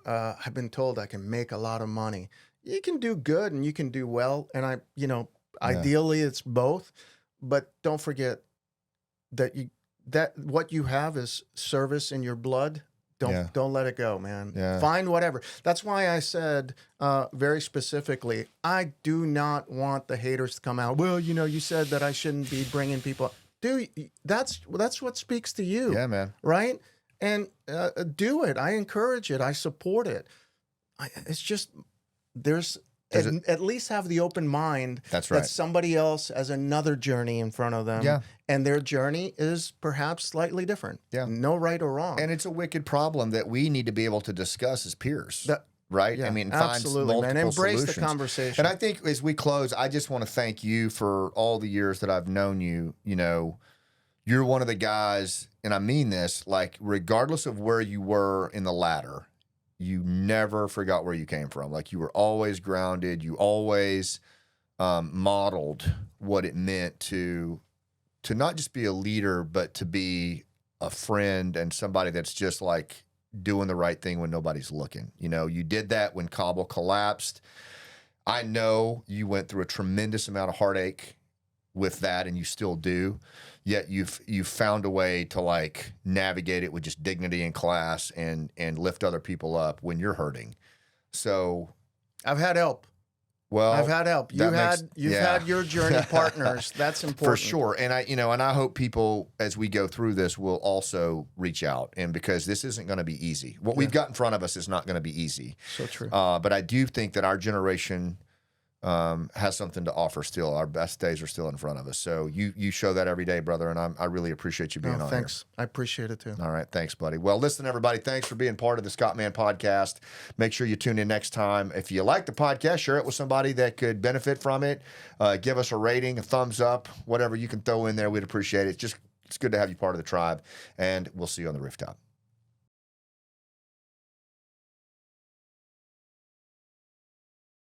[SPEAKER 2] I've been told I can make a lot of money. You can do good and you can do well. And ideally it's both, but don't forget that what you have is service in your blood. Don't let it go, man.
[SPEAKER 1] Yeah.
[SPEAKER 2] Find whatever. That's why I said very specifically, I do not want the haters to come out. Well, you said that I shouldn't be bringing people. Dude, that's what speaks to you.
[SPEAKER 1] Yeah, man.
[SPEAKER 2] Right? And do it. I encourage it. I support it. It's just at least have the open mind.
[SPEAKER 1] That's right.
[SPEAKER 2] That somebody else has another journey in front of them.
[SPEAKER 1] Yeah.
[SPEAKER 2] And their journey is perhaps slightly different.
[SPEAKER 1] Yeah.
[SPEAKER 2] No right or wrong.
[SPEAKER 1] And it's a wicked problem that we need to be able to discuss as peers. Right?
[SPEAKER 2] Yeah,
[SPEAKER 1] I mean,
[SPEAKER 2] absolutely,
[SPEAKER 1] find multiple
[SPEAKER 2] man. Embrace
[SPEAKER 1] solutions.
[SPEAKER 2] the conversation.
[SPEAKER 1] And I think as we close, I just want to thank you for all the years that I've known you. You're one of the guys, and I mean this, like, regardless of where you were in the ladder, you never forgot where you came from. Like, you were always grounded. You always modeled what it meant to not just be a leader, but to be a friend and somebody that's just like doing the right thing when nobody's looking. You did that when Kabul collapsed. I know you went through a tremendous amount of heartache with that, and you still do. Yet you've found a way to like navigate it with just dignity and class and lift other people up when you're hurting. So
[SPEAKER 2] I've had help.
[SPEAKER 1] Well,
[SPEAKER 2] I've had help. You've had your journey partners. That's important.
[SPEAKER 1] For sure. And I hope people, as we go through this, will also reach out. And because this isn't going to be easy. What we've got in front of us is not going to be easy.
[SPEAKER 2] So true.
[SPEAKER 1] But I do think that our generation has something to offer still. Our best days are still in front of us. So you show that every day, brother, and I really appreciate you being on
[SPEAKER 2] thanks.
[SPEAKER 1] here.
[SPEAKER 2] I appreciate it too.
[SPEAKER 1] All right. Thanks, buddy. Well, listen, everybody, thanks for being part of the Scott Mann Podcast. Make sure you tune in next time. If you like the podcast, share it with somebody that could benefit from it. Give us a rating, a thumbs up, whatever you can throw in there. We'd appreciate it. It's good to have you part of the tribe, and we'll see you on the rooftop.